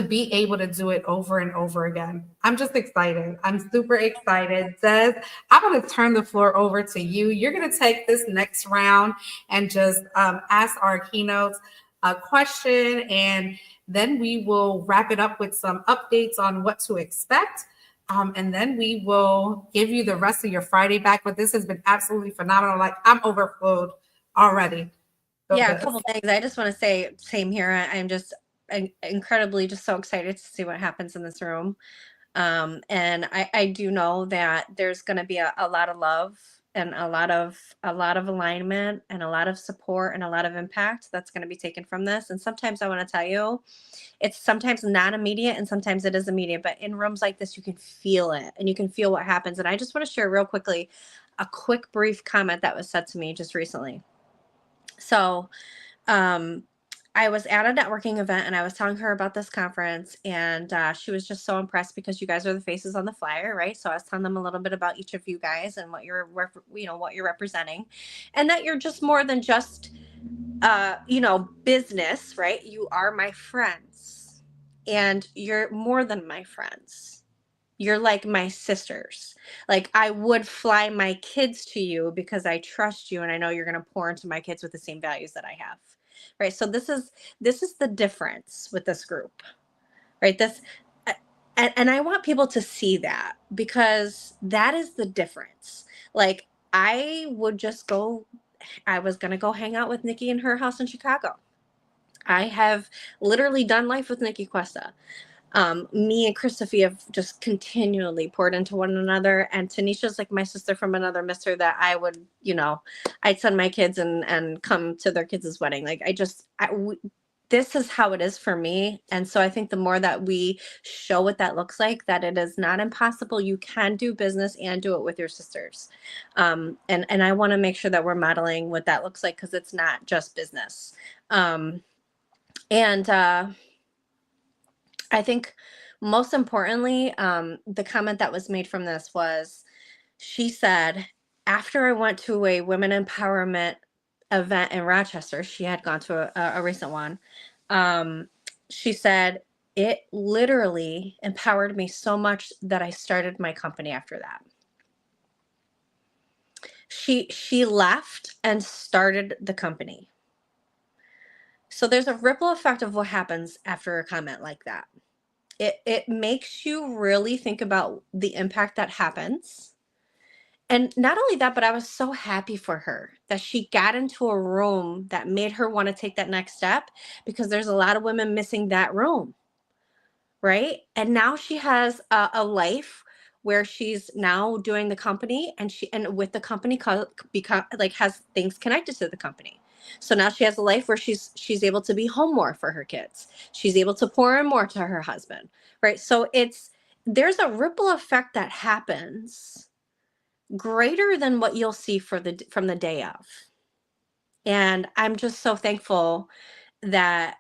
be able to do it over and over again. I'm just excited. I'm super excited. Des, I'm going to turn the floor over to you. You're going to take this next round and just ask our keynotes a question, and then we will wrap it up with some updates on what to expect. And then we will give you the rest of your Friday back. But this has been absolutely phenomenal. Like, I'm overflowed already. Yeah, a couple things. I just want to say, same here. I'm just incredibly just so excited to see what happens in this room. And I do know that there's going to be a lot of love and a lot of alignment and a lot of support and a lot of impact that's going to be taken from this. And sometimes I want to tell you, it's sometimes not immediate and sometimes it is immediate, but in rooms like this, you can feel it and you can feel what happens. And I just want to share real quickly a quick brief comment that was said to me just recently. So I was at a networking event and I was telling her about this conference, and she was just so impressed because you guys are the faces on the flyer, right? So I was telling them a little bit about each of you guys and what you're, what you're representing, and that you're just more than just, business, right? You are my friends, and you're more than my friends. You're like my sisters. Like, I would fly my kids to you because I trust you and I know you're going to pour into my kids with the same values that I have. Right? So this is the difference with this group. Right? And I want people to see that, because that is the difference. Like, I was going to go hang out with Nicky in her house in Chicago. I have literally done life with Nicky Cuesta. Me and Chris have just continually poured into one another, and Tanisha's like my sister from another mister that I would, I'd send my kids and come to their kids' wedding. Like, this is how it is for me. And so I think the more that we show what that looks like, that it is not impossible. You can do business and do it with your sisters. And I want to make sure that we're modeling what that looks like, because it's not just business. I think most importantly, the comment that was made from this was, she said, after I went to a women empowerment event in Rochester, she had gone to a recent one. She said, it literally empowered me so much that I started my company after that. She left and started the company. So there's a ripple effect of what happens after a comment like that. It makes you really think about the impact that happens. And not only that, but I was so happy for her that she got into a room that made her want to take that next step, because there's a lot of women missing that room, right? And now she has a life where she's now doing the company, and with the company has things connected to the company. So now she has a life where she's able to be home more for her kids. She's able to pour in more to her husband, right? So there's a ripple effect that happens greater than what you'll see from the day of. And I'm just so thankful that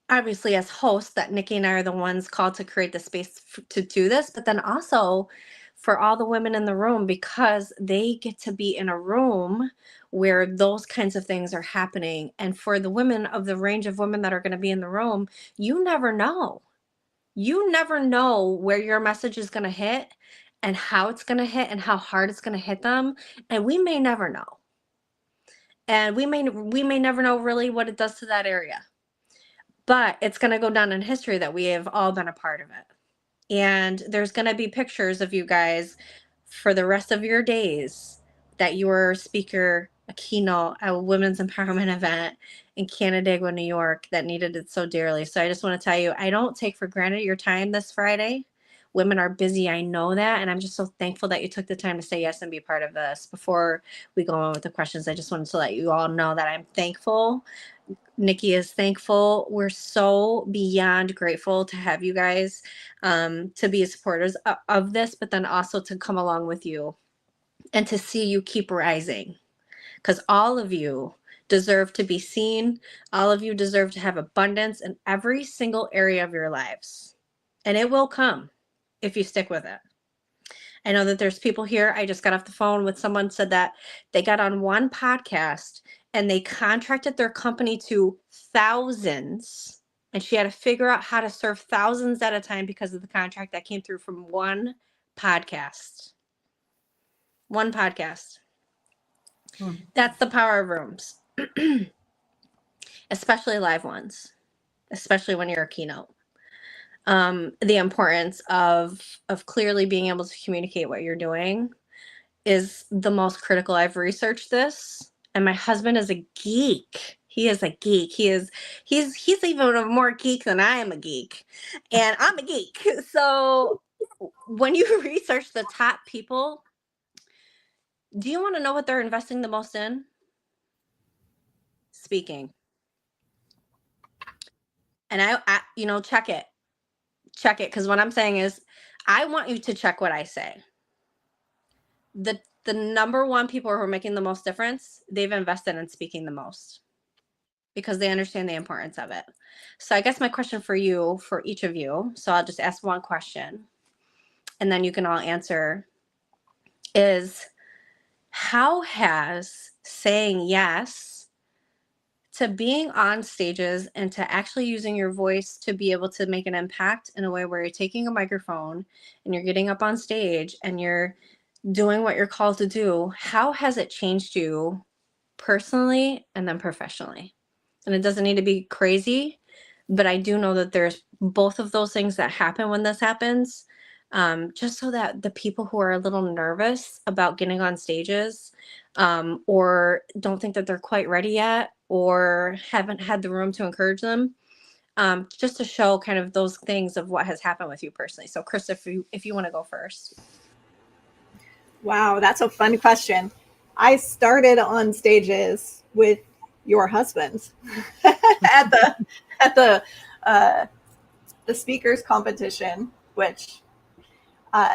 obviously as hosts, that Nicky and I are the ones called to create the space to do this, but then also for all the women in the room, because they get to be in a room where those kinds of things are happening. And for the women of the range of women that are going to be in the room, you never know. You never know where your message is going to hit and how it's going to hit and how hard it's going to hit them. And we may never know. And we may never know really what it does to that area. But it's going to go down in history that we have all been a part of it. And there's going to be pictures of you guys for the rest of your days that you were a speaker, a keynote, a women's empowerment event in Canandaigua, New York, that needed it so dearly. So I just want to tell you, I don't take for granted your time this Friday. Women are busy. I know that. And I'm just so thankful that you took the time to say yes and be part of this. Before we go on with the questions, I just wanted to let you all know that I'm thankful. Nicky is thankful. We're so beyond grateful to have you guys to be supporters of this, but then also to come along with you and to see you keep rising, because all of you deserve to be seen. All of you deserve to have abundance in every single area of your lives, and it will come if you stick with it. I know that there's people here. I just got off the phone with someone said that they got on one podcast and they contracted their company to thousands, and she had to figure out how to serve thousands at a time because of the contract that came through from one podcast. One podcast. That's the power of rooms, especially live ones, especially when you're a keynote. The importance of clearly being able to communicate what you're doing is the most critical. I've researched this, and my husband is a geek. He is a geek. He's even a more geek than I am a geek, and I'm a geek. So when you research the top people, do you want to know what they're investing the most in? Speaking. And I check it. Check it, because what I'm saying is, I want you to check what I say. The number one people who are making the most difference, they've invested in speaking the most. because they understand the importance of it. So I guess my question for you, for each of you, so I'll just ask one question and then you can all answer, is how has saying yes to being on stages and to actually using your voice to be able to make an impact in a way where you're taking a microphone and you're getting up on stage and you're doing what you're called to do, how has it changed you personally and then professionally? And it doesn't need to be crazy, but I do know that there's both of those things that happen when this happens, just so that the people who are a little nervous about getting on stages, or don't think that they're quite ready yet, or haven't had the room to encourage them, just to show kind of those things of what has happened with you personally. So Chris, if you want to go first. Wow, that's a fun question. I started on stages with your husband at the speakers competition, which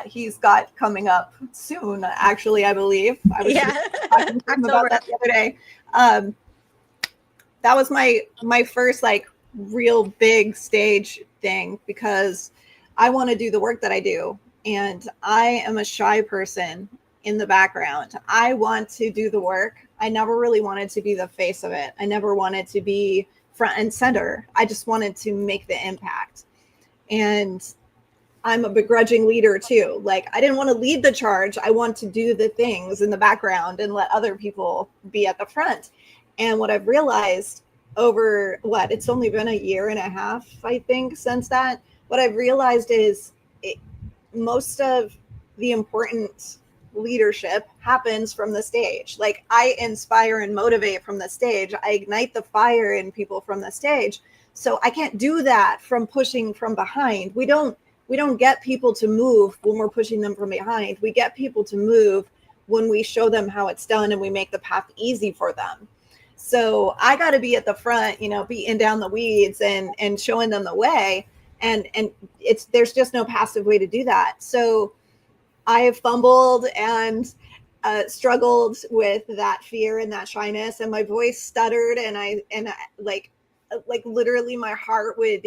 he's got coming up soon. Actually, I believe I was just talking to him about that the other day. That was my first like real big stage thing, because I want to do the work that I do, and I am a shy person in the background. I want to do the work. I never really wanted to be the face of it. I never wanted to be front and center. I just wanted to make the impact. And I'm a begrudging leader too. Like, I didn't want to lead the charge. I want to do the things in the background and let other people be at the front. And what I've realized over it's only been a year and a half, I think, since that, what I've realized is most of the important leadership happens from the stage. Like, I inspire and motivate from the stage. I ignite the fire in people from the stage. So I can't do that from pushing from behind. We don't get people to move when we're pushing them from behind. We get people to move when we show them how it's done and we make the path easy for them. So I got to be at the front, beating down the weeds and showing them the way. And there's just no passive way to do that. So I have fumbled and struggled with that fear and that shyness, and my voice stuttered, and I like literally my heart would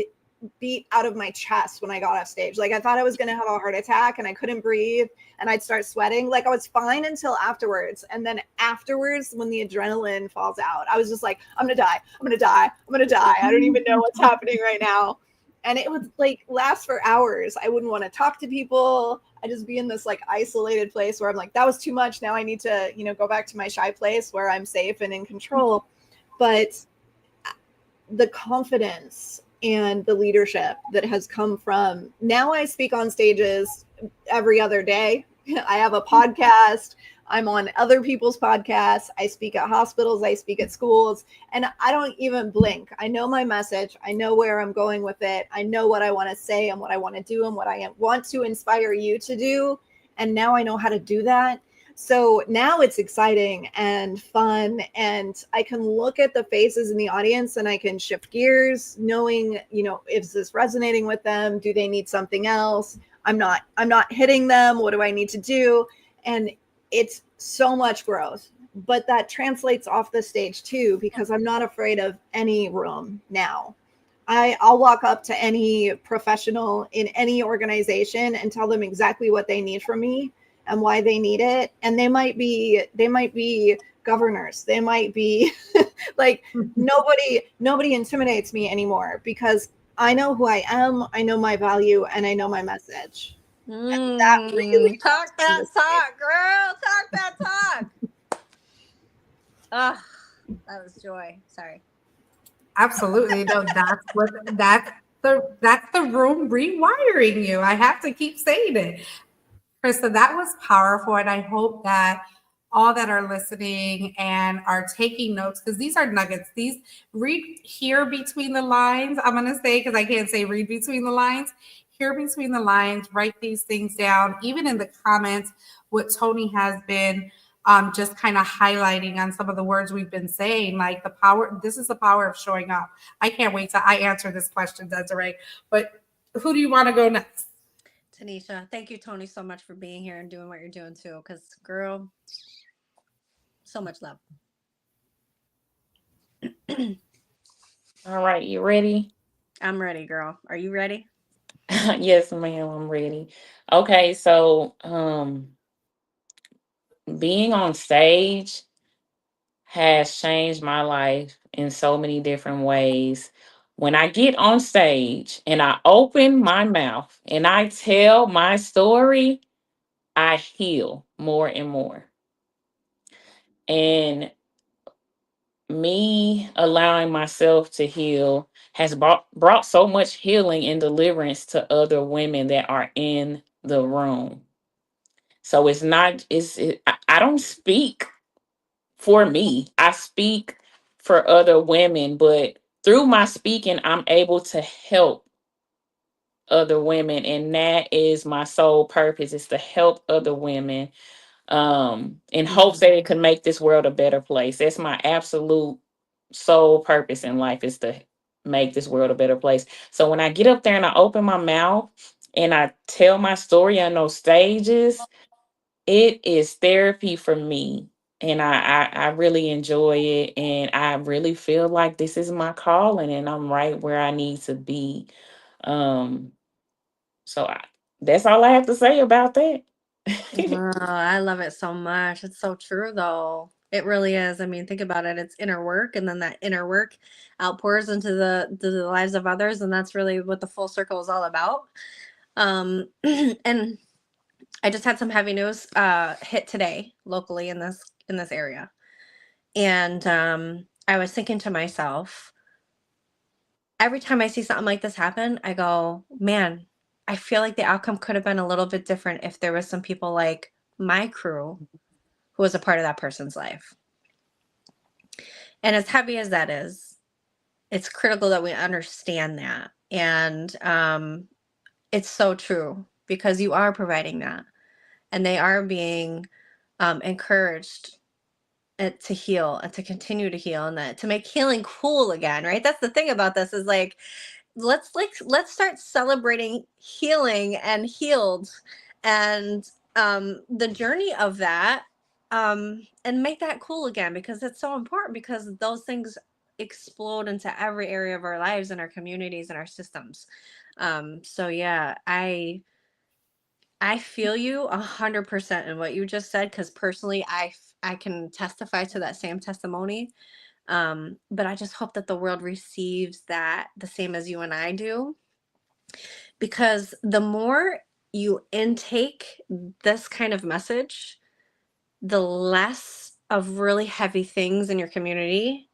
beat out of my chest when I got off stage. Like, I thought I was going to have a heart attack and I couldn't breathe and I'd start sweating. Like, I was fine until afterwards. And then afterwards, when the adrenaline falls out, I was just like, I'm going to die. I'm going to die. I'm going to die. I don't even know what's happening right now. And it would like last for hours. I wouldn't want to talk to people. I'd just be in this like isolated place where I'm like, that was too much. Now I need to, go back to my shy place where I'm safe and in control. But the confidence and the leadership that has come from, now I speak on stages every other day. I have a podcast. I'm on other people's podcasts. I speak at hospitals. I speak at schools, and I don't even blink. I know my message. I know where I'm going with it. I know what I want to say and what I want to do and what I want to inspire you to do. And now I know how to do that. So now it's exciting and fun, and I can look at the faces in the audience and I can shift gears, knowing, is this resonating with them? Do they need something else? I'm not hitting them. What do I need to do? And it's so much growth, but that translates off the stage too, because I'm not afraid of any room now. I'll walk up to any professional in any organization and tell them exactly what they need from me and why they need it. And they might be governors. They might be like, nobody intimidates me anymore, because I know who I am. I know my value, and I know my message. And that really talk that talk, girl. Talk that talk. Oh, that was joy. Sorry. Absolutely. No, that's the room rewiring you. I have to keep saying it. Krista, that was powerful. And I hope that all that are listening and are taking notes, because these are nuggets. These read here between the lines. I'm going to say, because I can't say read between the lines. Here between the lines, write these things down. Even in the comments, what Tony has been just kind of highlighting on some of the words we've been saying, like the power. This is the power of showing up. I can't wait till I answer this question, Desiree. But who do you want to go next? Tanisha, thank you, Tony, so much for being here and doing what you're doing too. Because, girl, so much love. All right, you ready? I'm ready, girl. Are you ready? Yes, ma'am, I'm ready. Okay, so being on stage has changed my life in so many different ways. When I get on stage and I open my mouth and I tell my story, I heal more and more. And me allowing myself to heal has brought so much healing and deliverance to other women that are in the room. So it's not, I don't speak for me. I speak for other women, but through my speaking, I'm able to help other women. And that is my sole purpose, is to help other women, in hopes that it can make this world a better place. That's my absolute sole purpose in life, is to make this world a better place. So when I get up there and I open my mouth and I tell my story on those stages, it is therapy for me. And I really enjoy it. And I really feel like this is my calling and I'm right where I need to be. Um, so that's all I have to say about that. Oh, I love it so much. It's so true, though. It really is. I mean, think about it. It's inner work, and then that inner work outpours into the lives of others, and that's really what the full circle is all about. And I just had some heavy news hit today locally in this area, and I was thinking to myself, every time I see something like this happen, I go, man, I feel like the outcome could have been a little bit different if there was some people like my crew who was a part of that person's life. And as heavy as that is, it's critical that we understand that. And it's so true, because you are providing that, and they are being encouraged to heal and to continue to heal, and that to make healing cool again, right? That's the thing about this, is like, let's start celebrating healing and healed, and the journey of that, and make that cool again, because it's so important, because those things explode into every area of our lives and our communities and our systems. So yeah, I feel you 100% in what you just said, because personally I can testify to that same testimony. But I just hope that the world receives that the same as you and I do, because the more you intake this kind of message, the less of really heavy things in your community,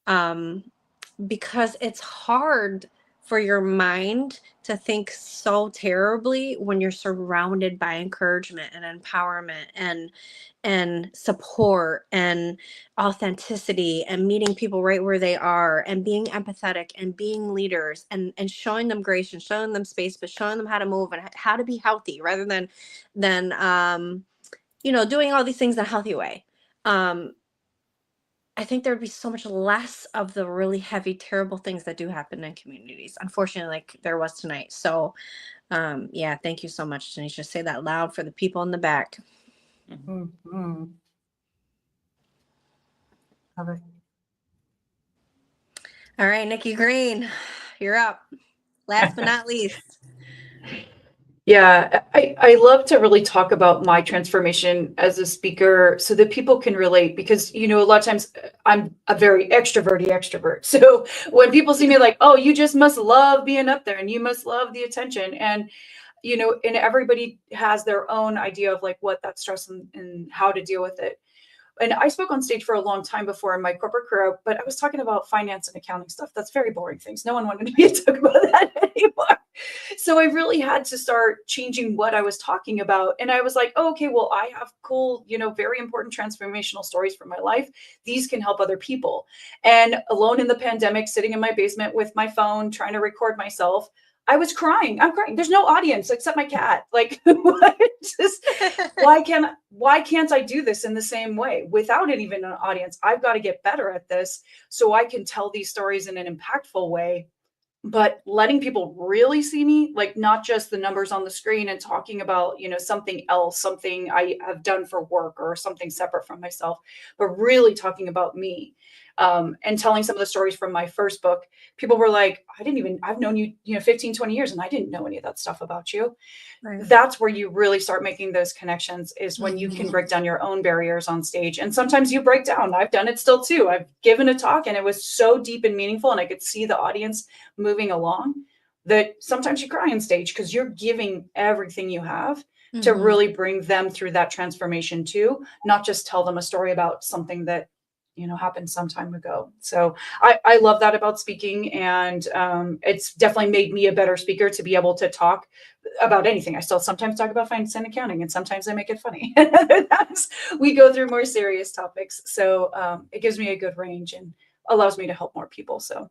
because it's hard for your mind to think so terribly when you're surrounded by encouragement and empowerment and support and authenticity and meeting people right where they are and being empathetic and being leaders and showing them grace and showing them space, but showing them how to move and how to be healthy rather than doing all these things in a healthy way. I think there would be so much less of the really heavy, terrible things that do happen in communities, unfortunately, like there was tonight. So, yeah, thank you so much, Tanisha. Say that loud for the people in the back. Mm-hmm. Love it. All right, Nikki Green, you're up. Last but not least. Yeah, I love to really talk about my transformation as a speaker so that people can relate, because, a lot of times I'm a very extrovert. So when people see me, like, oh, you just must love being up there and you must love the attention. And, and everybody has their own idea of like what that stress and how to deal with it. And I spoke on stage for a long time before in my corporate career, but I was talking about finance and accounting stuff. That's very boring things. No one wanted me to talk about that anymore. So I really had to start changing what I was talking about. And I was like, oh, okay, well, I have cool, very important transformational stories from my life. These can help other people. And alone in the pandemic, sitting in my basement with my phone, trying to record myself, I was crying. I'm crying. There's no audience except my cat. Like, why can't I do this in the same way without even an audience? I've got to get better at this so I can tell these stories in an impactful way, but letting people really see me, like not just the numbers on the screen and talking about, something else, something I have done for work or something separate from myself, but really talking about me. And telling some of the stories from my first book, people were like, I've known you, 15, 20 years, and I didn't know any of that stuff about you. Right. That's where you really start making those connections, is when you can break down your own barriers on stage. And sometimes you break down. I've done it still too. I've given a talk and it was so deep and meaningful, and I could see the audience moving along, that sometimes you cry on stage because you're giving everything you have to really bring them through that transformation too, not just tell them a story about something that happened some time ago. So I love that about speaking, and it's definitely made me a better speaker to be able to talk about anything. I still sometimes talk about finance and accounting, and sometimes I make it funny. And other times we go through more serious topics. So it gives me a good range and allows me to help more people. So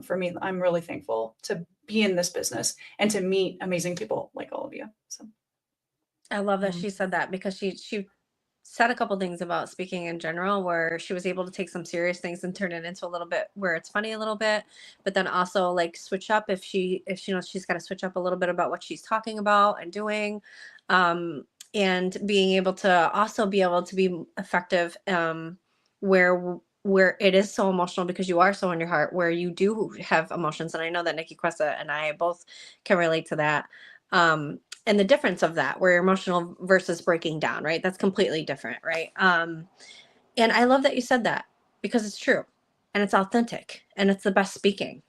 for me, I'm really thankful to be in this business and to meet amazing people like all of you. So I love that she said that, because she said a couple things about speaking in general, where she was able to take some serious things and turn it into a little bit where it's funny a little bit, but then also like switch up if she knows she's got to switch up a little bit about what she's talking about and doing, and being able to also be able to be effective where it is so emotional, because you are so in your heart, where you do have emotions. And I know that Nicky, Cuesta, and I both can relate to that. And the difference of that, where you're emotional versus breaking down, right? That's completely different, right? And I love that you said that, because it's true and it's authentic and it's the best speaking.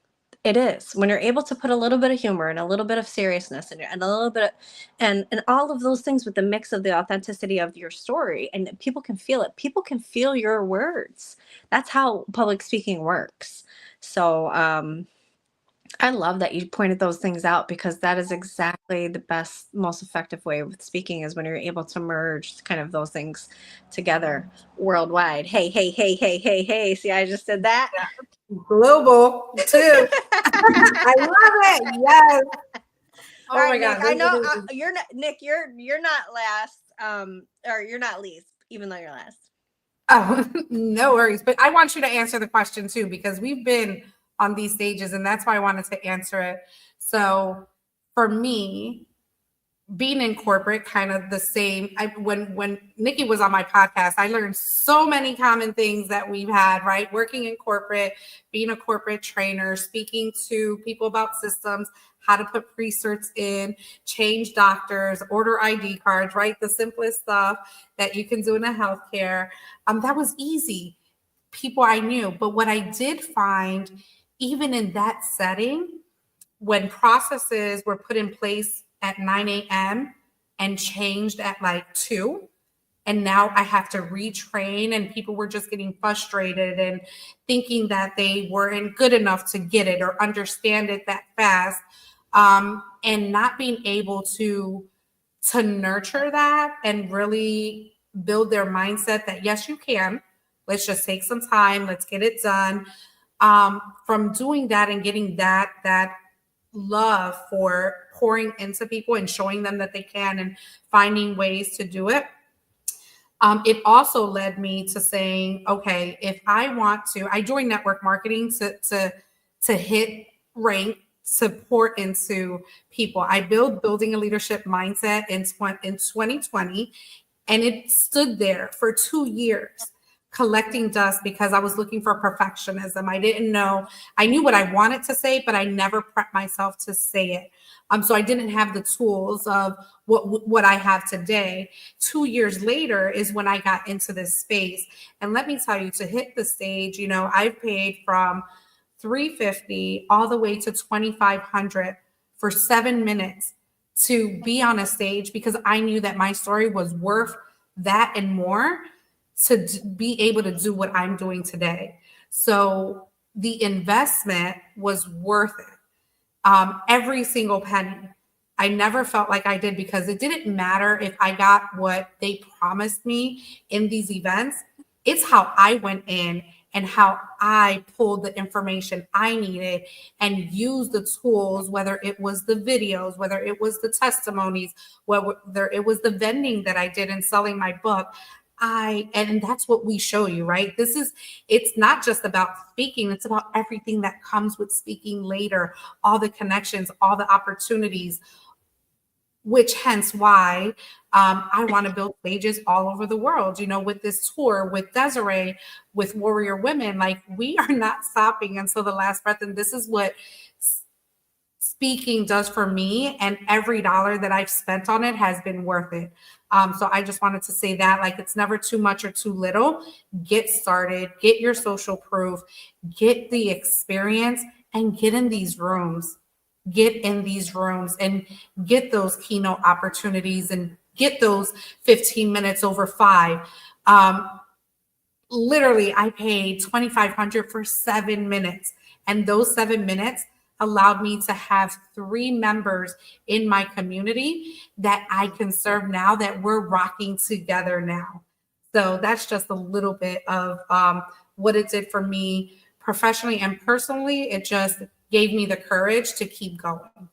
It is, when you're able to put a little bit of humor and a little bit of seriousness and a little bit of, and all of those things with the mix of the authenticity of your story, and people can feel it. People can feel your words. That's how public speaking works. So, I love that you pointed those things out, because that is exactly the best, most effective way with speaking, is when you're able to merge kind of those things together worldwide. Hey, hey, hey, hey, hey, hey. See, I just did that. Global too. I love it. Yes. Oh All right, my Nick, God. I know you're not, Nick, you're not last, or you're not least, even though you're last. Oh, no worries. But I want you to answer the question too, because we've been on these stages, and that's why I wanted to answer it. So for me, being in corporate, kind of the same. When Nicky was on my podcast, I learned so many common things that we've had, right? Working in corporate, being a corporate trainer, speaking to people about systems, how to put pre-certs in, change doctors, order ID cards, right? The simplest stuff that you can do in a healthcare. That was easy. People I knew. But what I did find, even in that setting, when processes were put in place at 9 a.m. and changed at like 2, and now I have to retrain, and people were just getting frustrated and thinking that they weren't good enough to get it or understand it that fast, and not being able to nurture that and really build their mindset that yes, you can. Let's just take some time. Let's get it done. From doing that and getting that love for pouring into people and showing them that they can and finding ways to do it. It also led me to saying, okay, if I want to, I joined network marketing to hit rank, support into people. I building a leadership mindset in 2020, and it stood there for 2 years, collecting dust, because I was looking for perfectionism. I didn't know. I knew what I wanted to say, but I never prepped myself to say it. So I didn't have the tools of what I have today. 2 years later is when I got into this space. And let me tell you, to hit the stage, I've paid from $350 all the way to $2,500 for 7 minutes to be on a stage, because I knew that my story was worth that and more to be able to do what I'm doing today. So the investment was worth it. Every single penny. I never felt like I did, because it didn't matter if I got what they promised me in these events. It's how I went in and how I pulled the information I needed and used the tools, whether it was the videos, whether it was the testimonies, whether it was the vending that I did in selling my book. And that's what we show you, right? It's not just about speaking, it's about everything that comes with speaking later, all the connections, all the opportunities, which hence why I want to build stages all over the world, you know, with this tour, with Desiree, with Warrior Women. Like, we are not stopping until the last breath. And this is what speaking does for me, and every dollar that I've spent on it has been worth it. So I just wanted to say that, like, it's never too much or too little. Get started, get your social proof, get the experience, and get in these rooms. Get in these rooms and get those keynote opportunities and get those 15 minutes over 5. Literally, I paid $2,500 for 7 minutes, and those 7 minutes allowed me to have 3 members in my community that I can serve now, that we're rocking together now. So that's just a little bit of what it did for me professionally and personally. It just gave me the courage to keep going.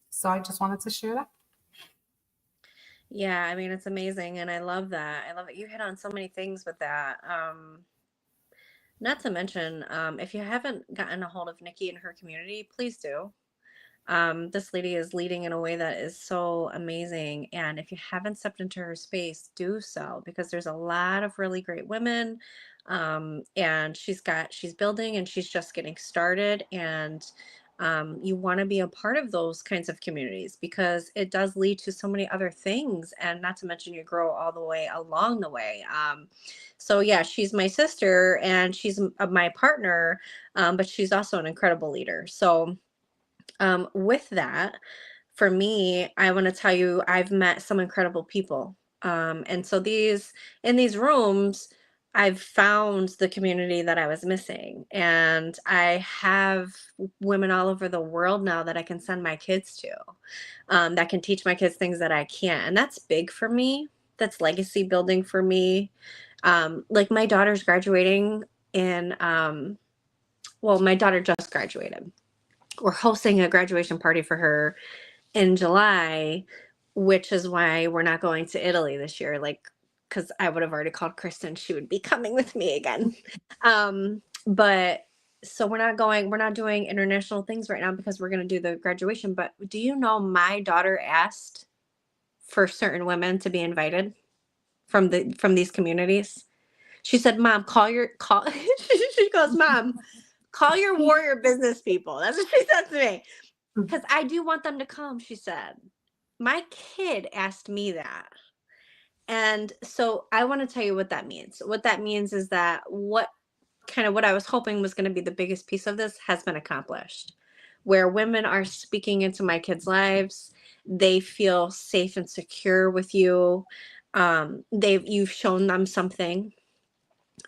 So I just wanted to share that. Yeah, I mean, it's amazing, and I love that. I love it. You hit on so many things with that. Not to mention, if you haven't gotten a hold of Nicky and her community, please do. This lady is leading in a way that is so amazing, and if you haven't stepped into her space, do so, because there's a lot of really great women, and she's building, and she's just getting started, and you want to be a part of those kinds of communities, because it does lead to so many other things, and not to mention you grow all the way along the way. So yeah, she's my sister and she's my partner, but she's also an incredible leader. So with that, for me, I want to tell you, I've met some incredible people. And so in these rooms, I've found the community that I was missing. And I have women all over the world now that I can send my kids to, that can teach my kids things that I can't. And that's big for me. That's legacy building for me. Like, my daughter's graduating in, well, my daughter just graduated. We're hosting a graduation party for her in July, which is why we're not going to Italy this year. Like, because I would have already called Kristen, she would be coming with me again. But so we're not doing international things right now because we're going to do the graduation. But do you know, my daughter asked for certain women to be invited from these communities? She said, "Mom, call." She goes, "Mom, call your warrior business people." That's what she said to me. Because I do want them to come, she said. My kid asked me that. And so I want to tell you what that means. What that means is that what I was hoping was going to be the biggest piece of this has been accomplished, where women are speaking into my kids' lives. They feel safe and secure with you. You've shown them something,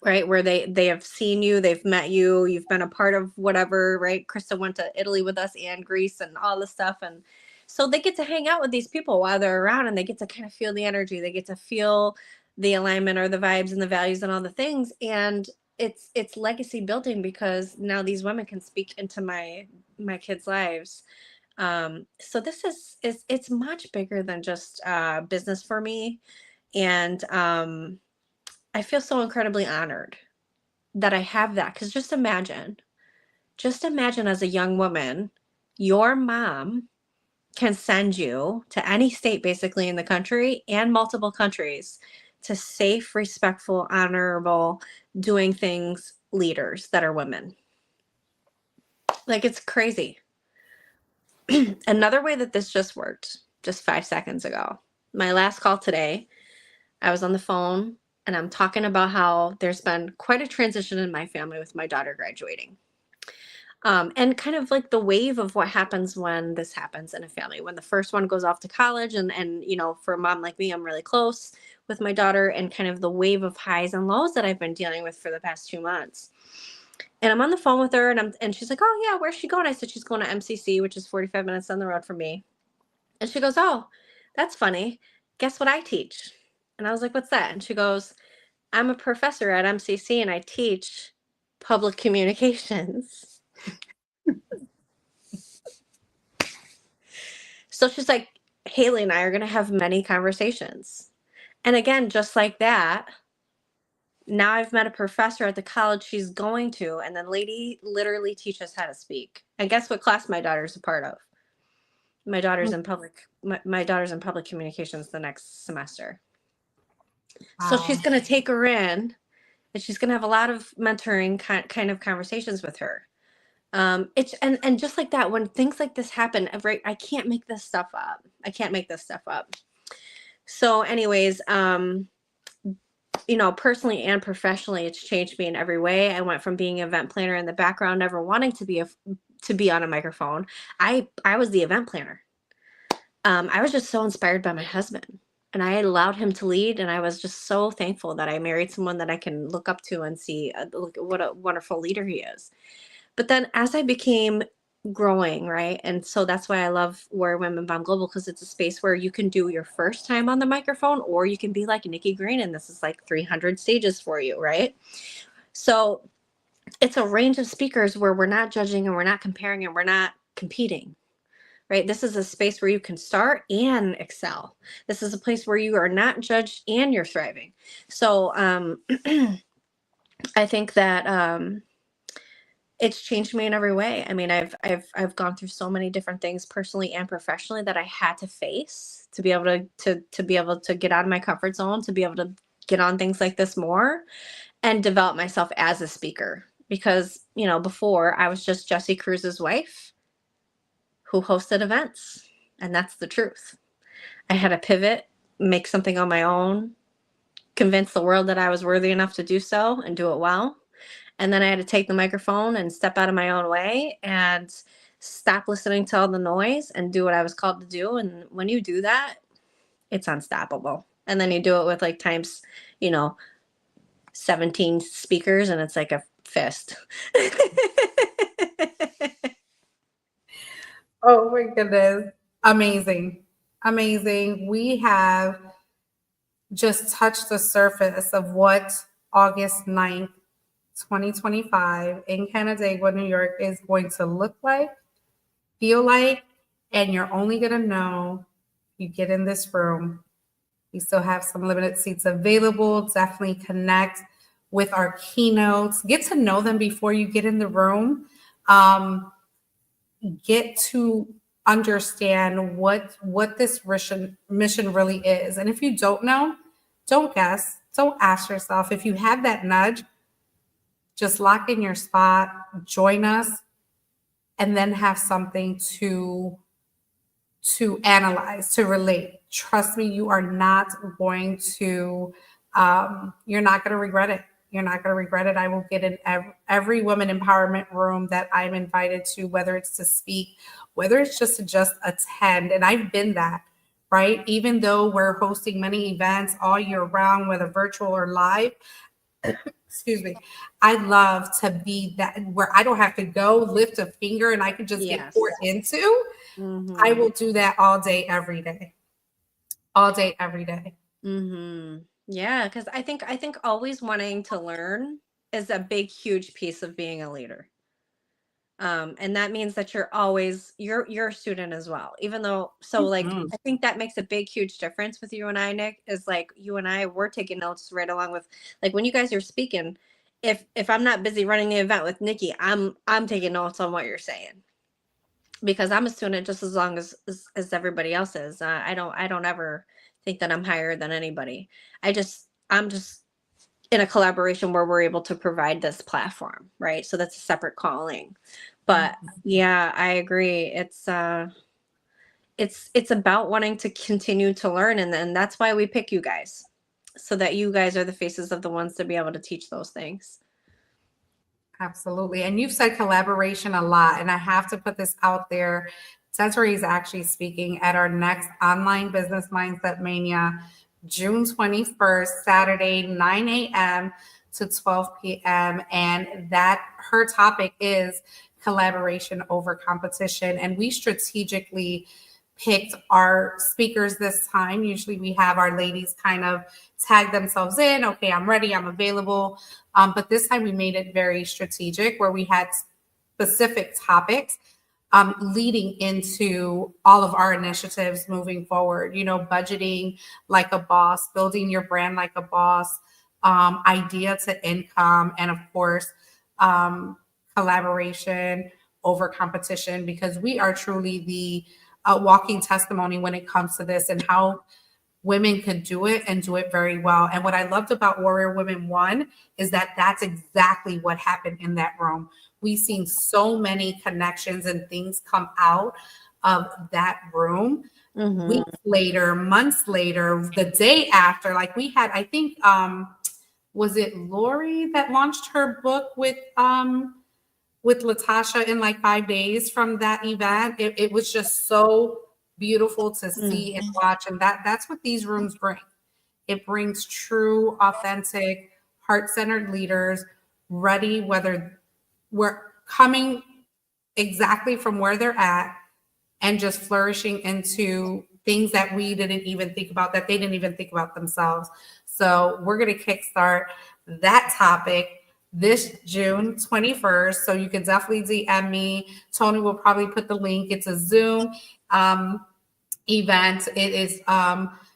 right? Where they have seen you, they've met you, you've been a part of whatever, right? Krista went to Italy with us and Greece and all this stuff. And so they get to hang out with these people while they're around, and they get to kind of feel the energy. They get to feel the alignment or the vibes and the values and all the things. And it's legacy building, because now these women can speak into my kids' lives. So this is it's much bigger than just business for me. And I feel so incredibly honored that I have that. Because just imagine as a young woman, your mom can send you to any state basically in the country and multiple countries to safe, respectful, honorable, doing things leaders that are women. Like, it's crazy. Another way that this just worked just 5 seconds ago, my last call today, I was on the phone and I'm talking about how there's been quite a transition in my family with my daughter graduating. And kind of like the wave of what happens when this happens in a family, when the first one goes off to college, and you know, for a mom like me, I'm really close with my daughter, and kind of the wave of highs and lows that I've been dealing with for the past 2 months. And I'm on the phone with her, and she's like, "Oh yeah, where's she going?" I said, "She's going to MCC, which is 45 minutes down the road from me." And she goes, "Oh, that's funny. Guess what I teach?" And I was like, "What's that?" And she goes, "I'm a professor at MCC and I teach public communications." So she's like, "Haley and I are going to have many conversations." And again, just like that, now I've met a professor at the college she's going to, and the lady literally teaches how to speak. And guess what class my daughter's a part of? My daughter's in public. My daughter's in public communications the next semester. So Wow. she's going to take her in, and she's going to have a lot of mentoring kind of conversations with her. It's and just like that, when things like this happen, I can't make this stuff up. I can't make this stuff up. So, anyways, you know, personally and professionally, it's changed me in every way. I went from being an event planner in the background, never wanting to be on a microphone. I was the event planner. I was just so inspired by my husband, and I allowed him to lead. And I was just so thankful that I married someone that I can look up to and see, look at what a wonderful leader he is. But then as I became growing, right? And so that's why I love W.O.M.E.N BALM Global, because it's a space where you can do your first time on the microphone, or you can be like Nicky Green, and this is like 300 stages for you, right? So it's a range of speakers where we're not judging and we're not comparing and we're not competing, right? This is a space where you can start and excel. This is a place where you are not judged and you're thriving. So I think that it's changed me in every way. I mean, I've gone through so many different things personally and professionally that I had to face to be able to be able to get out of my comfort zone, to be able to get on things like this more and develop myself as a speaker. Because, you know, before I was just Jesse Cruz's wife who hosted events, and that's the truth. I had to pivot, make something on my own, convince the world that I was worthy enough to do so and do it well. And then I had to take the microphone and step out of my own way and stop listening to all the noise and do what I was called to do. And when you do that, it's unstoppable. And then you do it with like times, you know, 17 speakers, and it's like a fist. Oh my goodness. Amazing. Amazing. We have just touched the surface of what August 9th, 2025 in Canandaigua, New York is going to look like, feel like, and you're only going to know you get in this room. We still have some limited seats available. Definitely connect with our keynotes. Get to know them before you get in the room. Get to understand what this mission really is. And if you don't know, don't guess. Don't ask yourself. If you have that nudge, just lock in your spot, join us, and then have something to analyze, to relate. Trust me, you are not going to, you're not going to regret it. You're not going to regret it. I will get in every women empowerment room that I'm invited to, whether it's to speak, whether it's just to just attend. And I've been that, right? Even though we're hosting many events all year round, whether virtual or live, excuse me, I love to be that where I don't have to go lift a finger and I can just get poured into. Mm-hmm. I will do that all day, every day. All day, every day. Mm-hmm. Yeah, because I think always wanting to learn is a big, huge piece of being a leader. And that means that you're a student as well, even though, so like, I think that makes a big, huge difference with you and I, Nick, is like you and I were taking notes right along with, like, when you guys are speaking, if I'm not busy running the event with Nicky, I'm taking notes on what you're saying, because I'm a student just as long as everybody else is. I don't ever think that I'm higher than anybody. I'm just in a collaboration where we're able to provide this platform, right? So that's a separate calling. But yeah, I agree. It's about wanting to continue to learn, and then that's why we pick you guys, so that you guys are the faces of the ones to be able to teach those things. Absolutely. And you've said collaboration a lot, and I have to put this out there. Desiree is actually speaking at our next online business mindset mania, June 21st, Saturday, 9 a.m. to 12 p.m. And that her topic is collaboration over competition. And we strategically picked our speakers this time. Usually we have our ladies kind of tag themselves in. Okay, I'm ready, I'm available. But this time we made it very strategic, where we had specific topics leading into all of our initiatives moving forward. You know, budgeting like a boss, building your brand like a boss, idea to income, and of course, collaboration over competition, because we are truly the a walking testimony when it comes to this and how women could do it and do it very well. And what I loved about Warrior Women 1 is that that's exactly what happened in that room. We've seen so many connections and things come out of that room. Weeks later, months later, the day after, like we had, I think, was it Lori that launched her book with Latasha in like 5 days from that event? It was just so beautiful to see and watch. And that's what these rooms bring. It brings true, authentic, heart-centered leaders ready, whether we're coming exactly from where they're at and just flourishing into things that we didn't even think about, that they didn't even think about themselves. So we're going to kickstart that topic this June 21st. So you can definitely DM me. Tony will probably put the link. It's a Zoom event. It is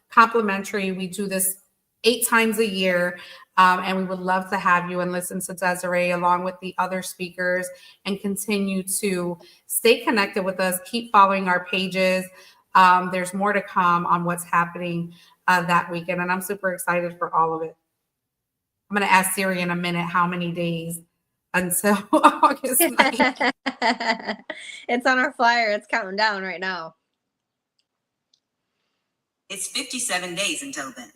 complimentary. We do this 8 times a year. And we would love to have you and listen to Desiree along with the other speakers and continue to stay connected with us. Keep following our pages. There's more to come on what's happening that weekend. And I'm super excited for all of it. I'm going to ask Siri in a minute how many days until August 9th. It's on our flyer. It's counting down right now. It's 57 days until then.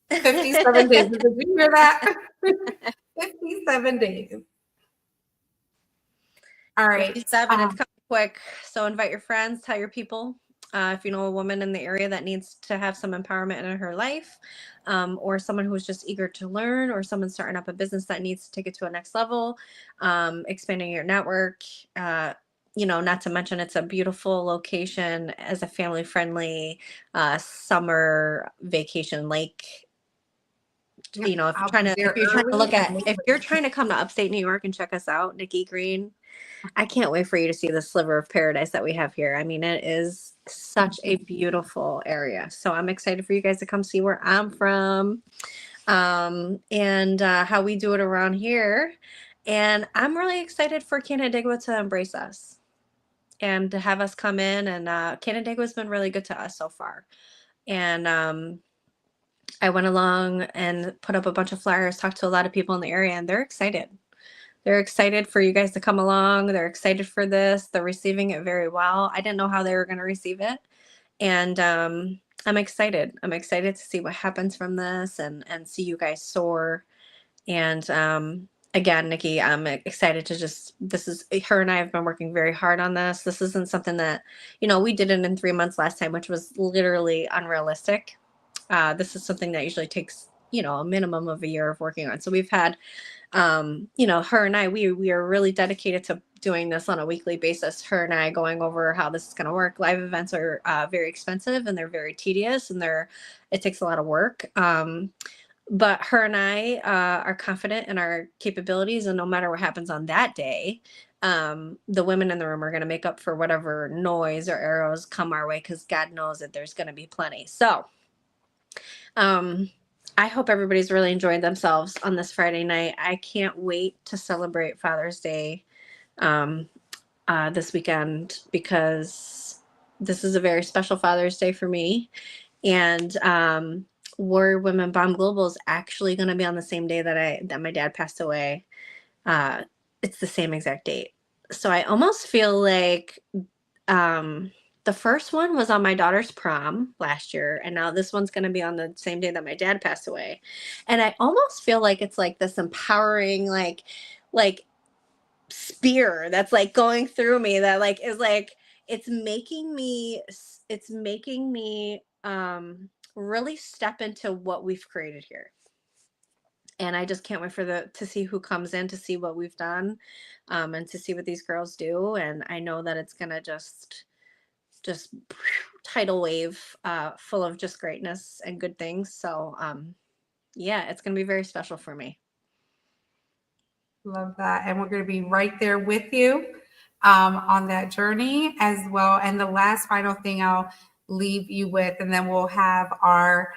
57 days. Did you hear that? 57 days. All right. 57. It's coming quick. So invite your friends, tell your people. If you know a woman in the area that needs to have some empowerment in her life, or someone who's just eager to learn, or someone starting up a business that needs to take it to a next level, expanding your network, not to mention it's a beautiful location as a family-friendly summer vacation lake. If you're trying to come to upstate New York and check us out, Nicky Green, I can't wait for you to see the sliver of paradise that we have here. I mean, it is such a beautiful area. So I'm excited for you guys to come see where I'm from, and how we do it around here. And I'm really excited for Canandaigua to embrace us and to have us come in. And Canandaigua has been really good to us so far. And I went along and put up a bunch of flyers, talked to a lot of people in the area, and they're excited. They're excited for you guys to come along. They're excited for this. They're receiving it very well. I didn't know how they were going to receive it. And I'm excited. I'm excited to see what happens from this and see you guys soar. And again, Nikki, I'm excited to her and I have been working very hard on this. This isn't something that, we did it in 3 months last time, which was literally unrealistic. This is something that usually takes, a minimum of a year of working on. So we've had, her and I, we are really dedicated to doing this on a weekly basis. Her and I going over how this is going to work. Live events are very expensive and they're very tedious and it takes a lot of work. But her and I are confident in our capabilities, and no matter what happens on that day, the women in the room are going to make up for whatever noise or arrows come our way, because God knows that there's going to be plenty. So I hope everybody's really enjoyed themselves on this Friday night. I can't wait to celebrate Father's Day this weekend, because this is a very special Father's Day for me. And Warrior Women BALM Global is actually going to be on the same day that my dad passed away. It's the same exact date. So I almost feel like the first one was on my daughter's prom last year, and now this one's going to be on the same day that my dad passed away. And I almost feel like it's like this empowering, like spear that's like going through me that like is like, it's making me really step into what we've created here. And I just can't wait to see who comes in, to see what we've done, and to see what these girls do. And I know that it's going to just tidal wave full of just greatness and good things. So it's going to be very special for me. Love that. And we're going to be right there with you on that journey as well. And the last final thing I'll leave you with, and then we'll have our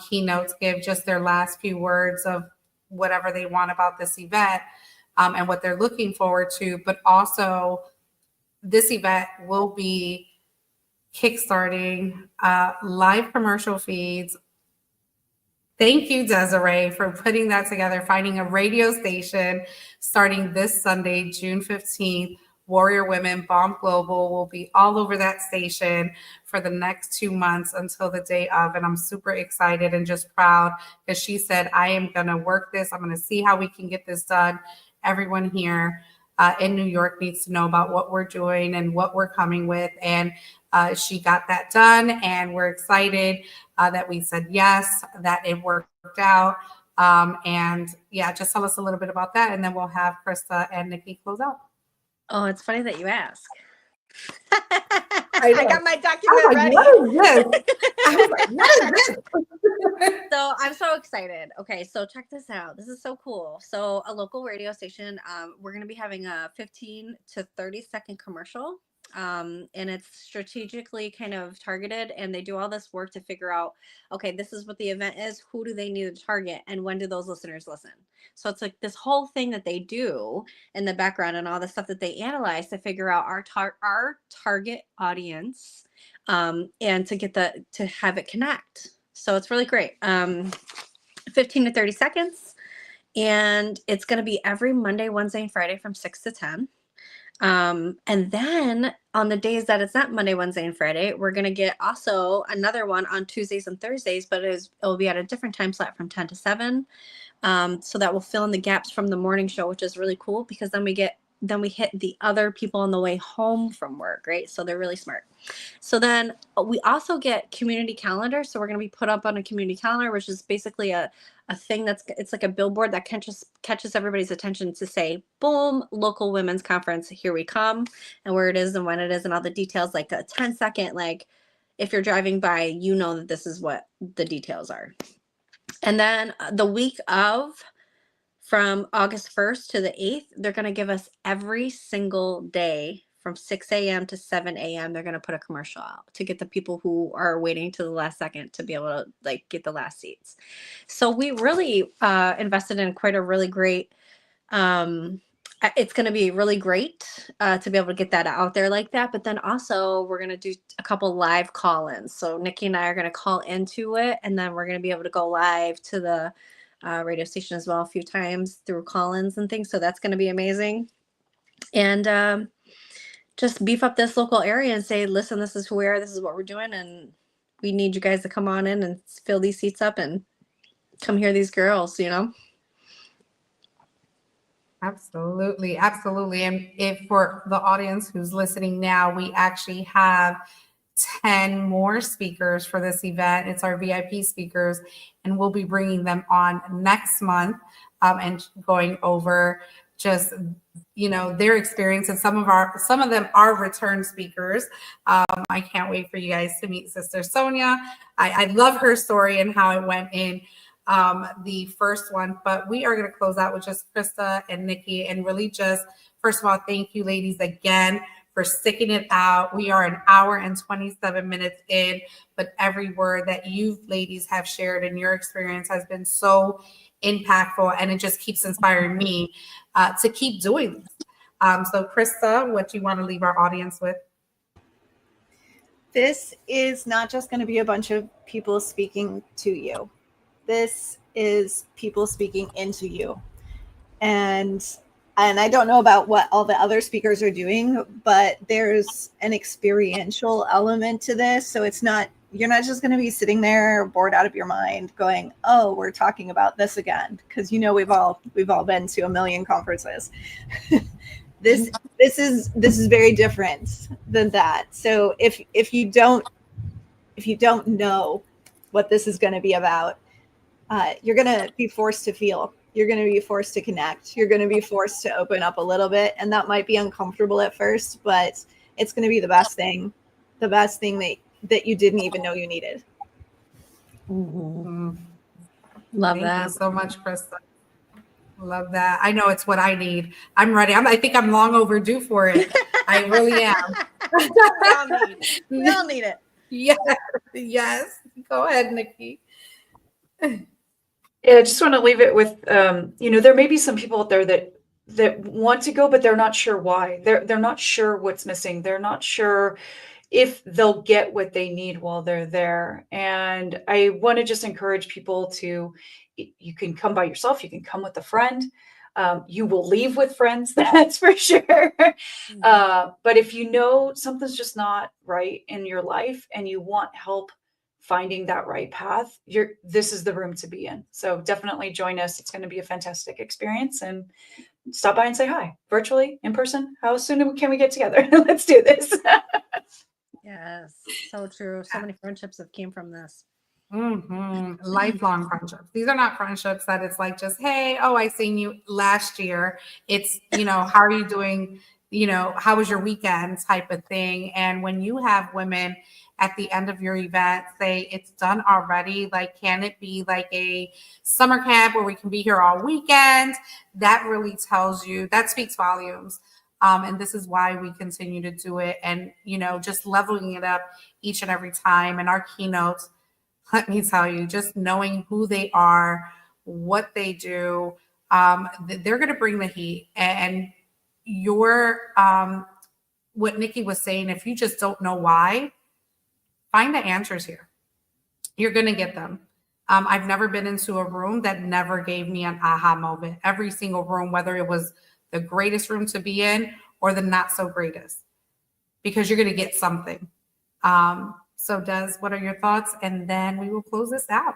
keynotes give just their last few words of whatever they want about this event and what they're looking forward to. But also, this event will be kickstarting live commercial feeds. Thank you, Desiree, for putting that together, finding a radio station starting this Sunday, June 15th. Warrior Women, BALM Global will be all over that station for the next 2 months until the day of. And I'm super excited and just proud because she said, I am going to work this. I'm going to see how we can get this done. Everyone here in New York needs to know about what we're doing and what we're coming with. And she got that done, and we're excited that we said yes, that it worked out. And yeah, just tell us a little bit about that, and then we'll have Cuesta and Nicky close out. Oh, it's funny that you ask. I got my document ready. What is this? I was like, what is this? So I'm so excited. Okay, so check this out. This is so cool. So a local radio station, we're going to be having a 15 to 30 second commercial. And it's strategically kind of targeted, and they do all this work to figure out, okay, this is what the event is, who do they need to target, and when do those listeners listen? So it's like this whole thing that they do in the background and all the stuff that they analyze to figure out our target audience, and to have it connect. So it's really great. 15 to 30 seconds, and it's going to be every Monday, Wednesday, and Friday from 6 to 10. And then on the days that it's not Monday, Wednesday, and Friday, we're going to get also another one on Tuesdays and Thursdays, but it'll be at a different time slot from 10 to 7. So that will fill in the gaps from the morning show, which is really cool because then we hit the other people on the way home from work, right? So they're really smart. So then we also get community calendar. So we're going to be put up on a community calendar, which is basically a thing it's like a billboard that catches everybody's attention to say, boom, local women's conference, here we come, and where it is and when it is and all the details, like a 10-second, like if you're driving by, you know that this is what the details are. And then the week of, from August 1st to the 8th, they're going to give us every single day from 6 a.m. to 7 a.m. They're going to put a commercial out to get the people who are waiting to the last second to be able to like get the last seats. So we really invested in quite a really great, it's going to be really great to be able to get that out there like that. But then also we're going to do a couple live call-ins. So Nicky and I are going to call into it, and then we're going to be able to go live to the radio station as well a few times through call-ins and things. So that's going to be amazing. And just beef up this local area and say, listen, this is who we are, this is what we're doing, and we need you guys to come on in and fill these seats up and come hear these girls, you know? Absolutely. Absolutely. And if for the audience who's listening now, we actually have 10 more speakers for this event. It's our VIP speakers, and we'll be bringing them on next month and going over just, you know, their experience. And some of them are return speakers. I can't wait for you guys to meet Sister Sonia. I love her story and how it went in the first one, but we are going to close out with just Cuesta and Nicky, and really just, first of all, thank you ladies again for sticking it out. We are an hour and 27 minutes in, but every word that you ladies have shared in your experience has been so impactful, and it just keeps inspiring me to keep doing this. So Cuesta, what do you want to leave our audience with? This is not just going to be a bunch of people speaking to you. This is people speaking into you. And I don't know about what all the other speakers are doing, but there's an experiential element to this. So you're not just going to be sitting there bored out of your mind going, oh, we're talking about this again. Because, you know, we've all been to a million conferences. This is very different than that. So if you don't know what this is going to be about, you're going to be forced to feel. You're going to be forced to connect. You're going to be forced to open up a little bit, and that might be uncomfortable at first, but it's going to be the best thing that you didn't even know you needed. Love Thank that. you so much, Cuesta. Love that. I know it's what I need. I'm ready. I think I'm long overdue for it. I really am. We all need it. Yes. Go ahead, Nicky. Yeah, I just want to leave it with, there may be some people out there that want to go, but they're not sure why. They're not sure what's missing. They're not sure, if they'll get what they need while they're there. And I want to just encourage people to, you can come by yourself, you can come with a friend. You will leave with friends, that's for sure. But if you know something's just not right in your life and you want help finding that right path, this is the room to be in. So definitely join us. It's going to be a fantastic experience, and stop by and say hi, virtually, in person. How soon can we get together? Let's do this. Yes, so true. So many friendships have came from this. Lifelong friendships. These are not friendships that it's like just, hey, oh, I seen you last year. It's, how are you doing? How was your weekend type of thing. And when you have women at the end of your event say it's done already, like, can it be like a summer camp where we can be here all weekend? That really tells you, that speaks volumes. And this is why we continue to do it. And, just leveling it up each and every time. And our keynotes, let me tell you, just knowing who they are, what they do, they're going to bring the heat. And what Nicky was saying, if you just don't know why, find the answers here. You're going to get them. I've never been into a room that never gave me an aha moment. Every single room, whether it was the greatest room to be in or the not so greatest, because you're going to get something. So Des, what are your thoughts? And then we will close this out.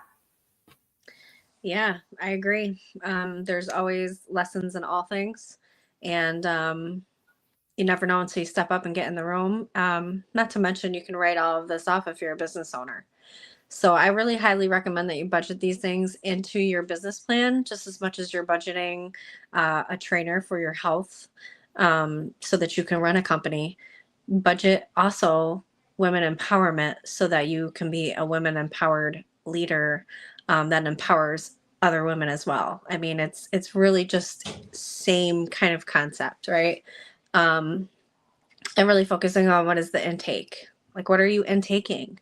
Yeah, I agree. There's always lessons in all things. And you never know until you step up and get in the room. Not to mention, you can write all of this off if you're a business owner. So I really highly recommend that you budget these things into your business plan just as much as you're budgeting a trainer for your health, so that you can run a company. Budget also women empowerment so that you can be a women empowered leader that empowers other women as well. I mean, it's really just same kind of concept, right? And really focusing on what is the intake. Like, what are you intaking?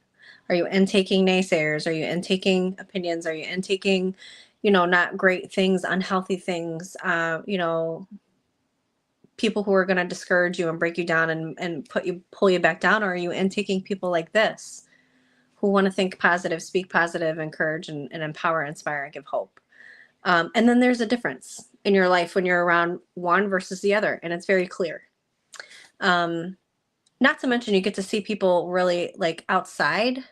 Are you intaking naysayers? Are you intaking opinions? Are you intaking, not great things, unhealthy things, people who are going to discourage you and break you down and pull you back down? Or are you intaking people like this who want to think positive, speak positive, encourage and empower, inspire, and give hope? And then there's a difference in your life when you're around one versus the other, and it's very clear. Not to mention, you get to see people really like outside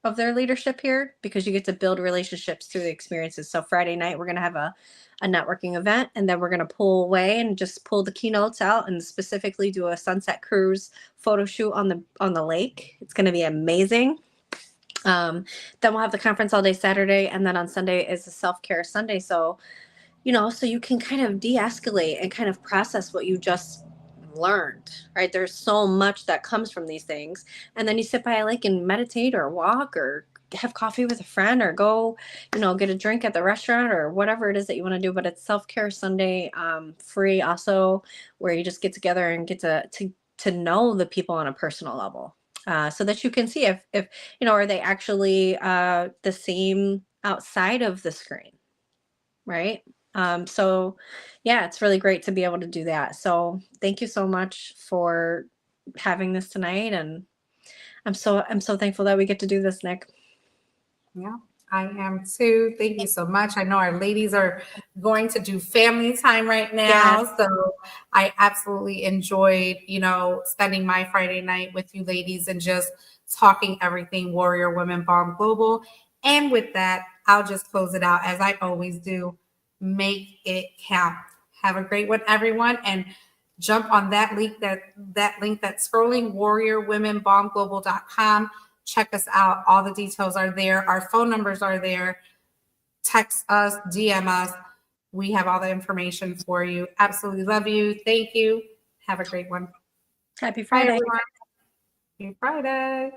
of their leadership here, because you get to build relationships through the experiences. So Friday night, we're going to have a networking event, and then we're going to pull away and just pull the keynotes out and specifically do a sunset cruise photo shoot on the lake. It's going to be amazing. Then we'll have the conference all day Saturday, and then on Sunday is a self-care Sunday. So, so you can kind of de-escalate and kind of process what you just learned, right? There's so much that comes from these things. And then you sit by a lake and meditate or walk or have coffee with a friend or go, get a drink at the restaurant or whatever it is that you want to do. But it's self-care Sunday, free also, where you just get together and get to know the people on a personal level, so that you can see if are they actually the same outside of the screen, right? So yeah, it's really great to be able to do that. So thank you so much for having this tonight. And I'm so thankful that we get to do this, Nick. Yeah, I am too. Thank you so much. I know our ladies are going to do family time right now. Yes. So I absolutely enjoyed, spending my Friday night with you ladies and just talking everything Warrior Women BALM Global. And with that, I'll just close it out as I always do. Make it count. Have a great one, everyone, and jump on that link that's scrolling, warriorwomenbalmglobal.com. Check us out. All the details are there. Our phone numbers are there. Text us, DM us. We have all the information for you. Absolutely love you. Thank you. Have a great one. Happy Friday. Bye, everyone. Happy Friday.